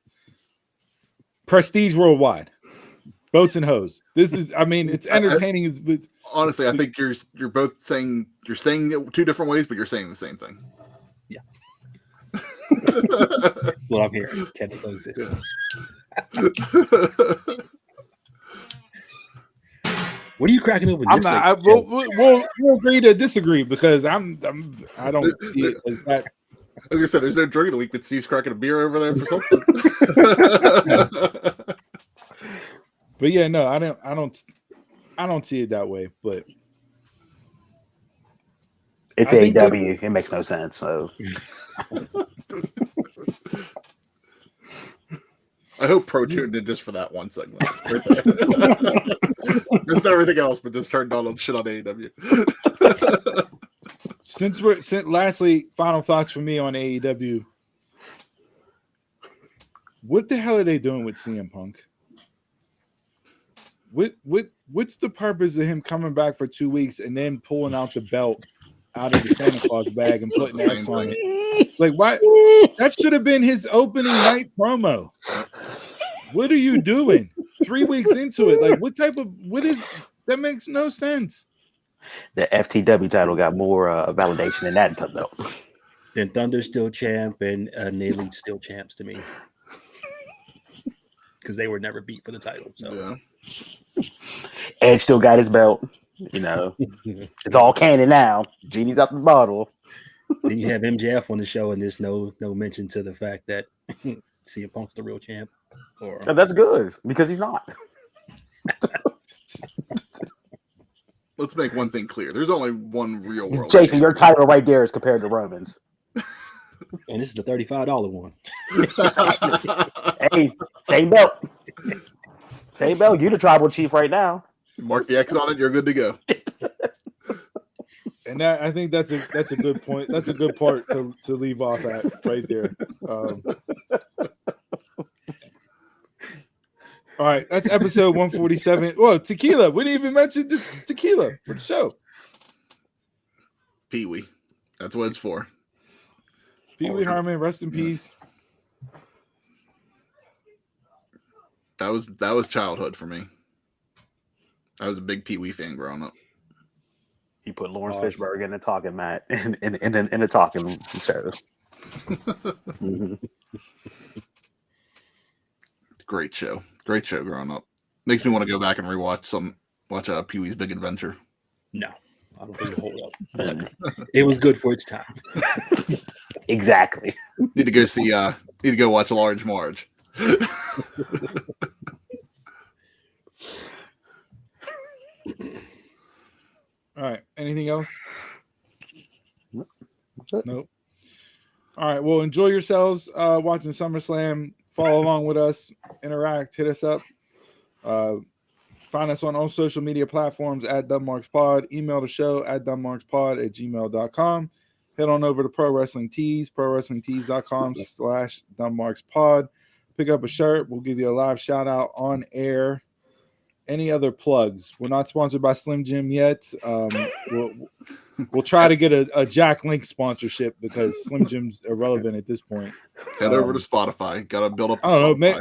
Prestige worldwide. Boats and hoes. This is, I mean, it's entertaining. It's Honestly, I think you're both saying it two different ways, but you're saying the same thing. Yeah. That's what I'm hearing. "Can They Coexist?" What are you cracking open? I'm not. We'll agree to disagree because I don't see it as that. As I said, there's no drug of the week, but Steve's cracking a beer over there for something. But yeah, no, I don't see it that way. But It's I think AEW. It makes no sense. So I hope Pro tuned in just for that one segment. Right there. Just everything else, but just turned on shit on AEW. lastly, final thoughts for me on AEW. What the hell are they doing with CM Punk? What's the purpose of him coming back for 2 weeks and then pulling out the belt out of the Santa Claus bag and putting X on it? Like, why? That should have been his opening night promo. What are you doing 3 weeks into it? Like, what is that? Makes no sense. the FTW title got more validation than that belt. Then Thunder's still champ and Elite still champs to me. Because they were never beat for the title. So Yeah. Edge still got his belt. It's all canon now. Genie's out the bottle. then you have MJF on the show, and there's no mention to the fact that CM Punk's the real champ. Or And that's good because he's not. Let's make one thing clear. There's only one real world. Jason, your title right there is compared to Roman's. and this is the $35 one. Hey, same belt. Same belt. You the tribal chief right now. Mark the X on it. You're good to go. And I think that's a good point. That's a good part to leave off at right there. All right, that's episode 147. Whoa, Tequila. We didn't even mention Tequila for the show. Pee Wee. That's what it's for. Pee Wee Harmon, rest in peace. That was childhood for me. I was a big Pee Wee fan growing up. You put Lawrence Awesome. Fishburne in the talking mat in the talking show. Mhm. Great show growing up. Makes me want to go back and watch Pee Wee's Big Adventure. No, I don't think it'll hold up. But it was good for its time. Exactly. Need to go watch Large Marge. All right. Anything else? Nope. All right. Well, enjoy yourselves watching SummerSlam. Follow along with us. Interact. Hit us up. Find us on all social media platforms at DunmarksPod. Email the show at DunmarksPod@gmail.com. Head on over to Pro Wrestling Tees, ProWrestlingTees.com/DunmarksPod. Pick up a shirt. We'll give you a live shout out on air. Any other plugs? We're not sponsored by Slim Jim yet. We'll try to get a Jack Link sponsorship because Slim Jim's irrelevant at this point. Head over to Spotify. Got to build up. I don't know.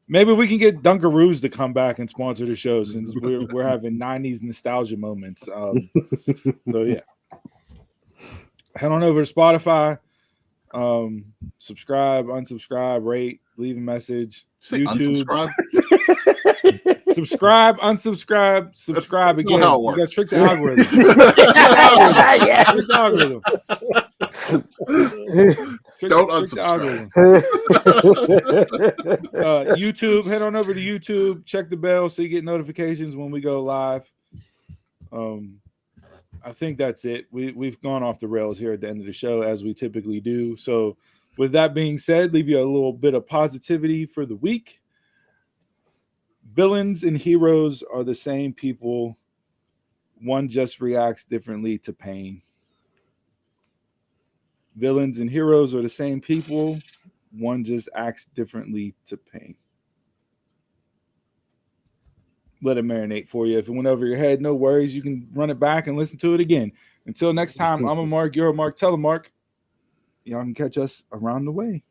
Maybe we can get Dunkaroos to come back and sponsor the show since we're having 90s nostalgia moments. So yeah, head on over to Spotify. Subscribe, unsubscribe, rate, leave a message. YouTube. Subscribe, unsubscribe, subscribe again. You got to trick the algorithm. Trick the algorithm. Don't unsubscribe. YouTube, head on over to YouTube, check the bell so you get notifications when we go live. I think that's it. We've gone off the rails here at the end of the show as we typically do. So with that being said, leave you a little bit of positivity for the week. Villains and heroes are the same people. One just reacts differently to pain. Villains and heroes are the same people. One just acts differently to pain. Let it marinate for you. If it went over your head, no worries. You can run it back and listen to it again. Until next time, I'm a Mark. You're a Mark. Tell a Mark. Y'all can catch us around the way.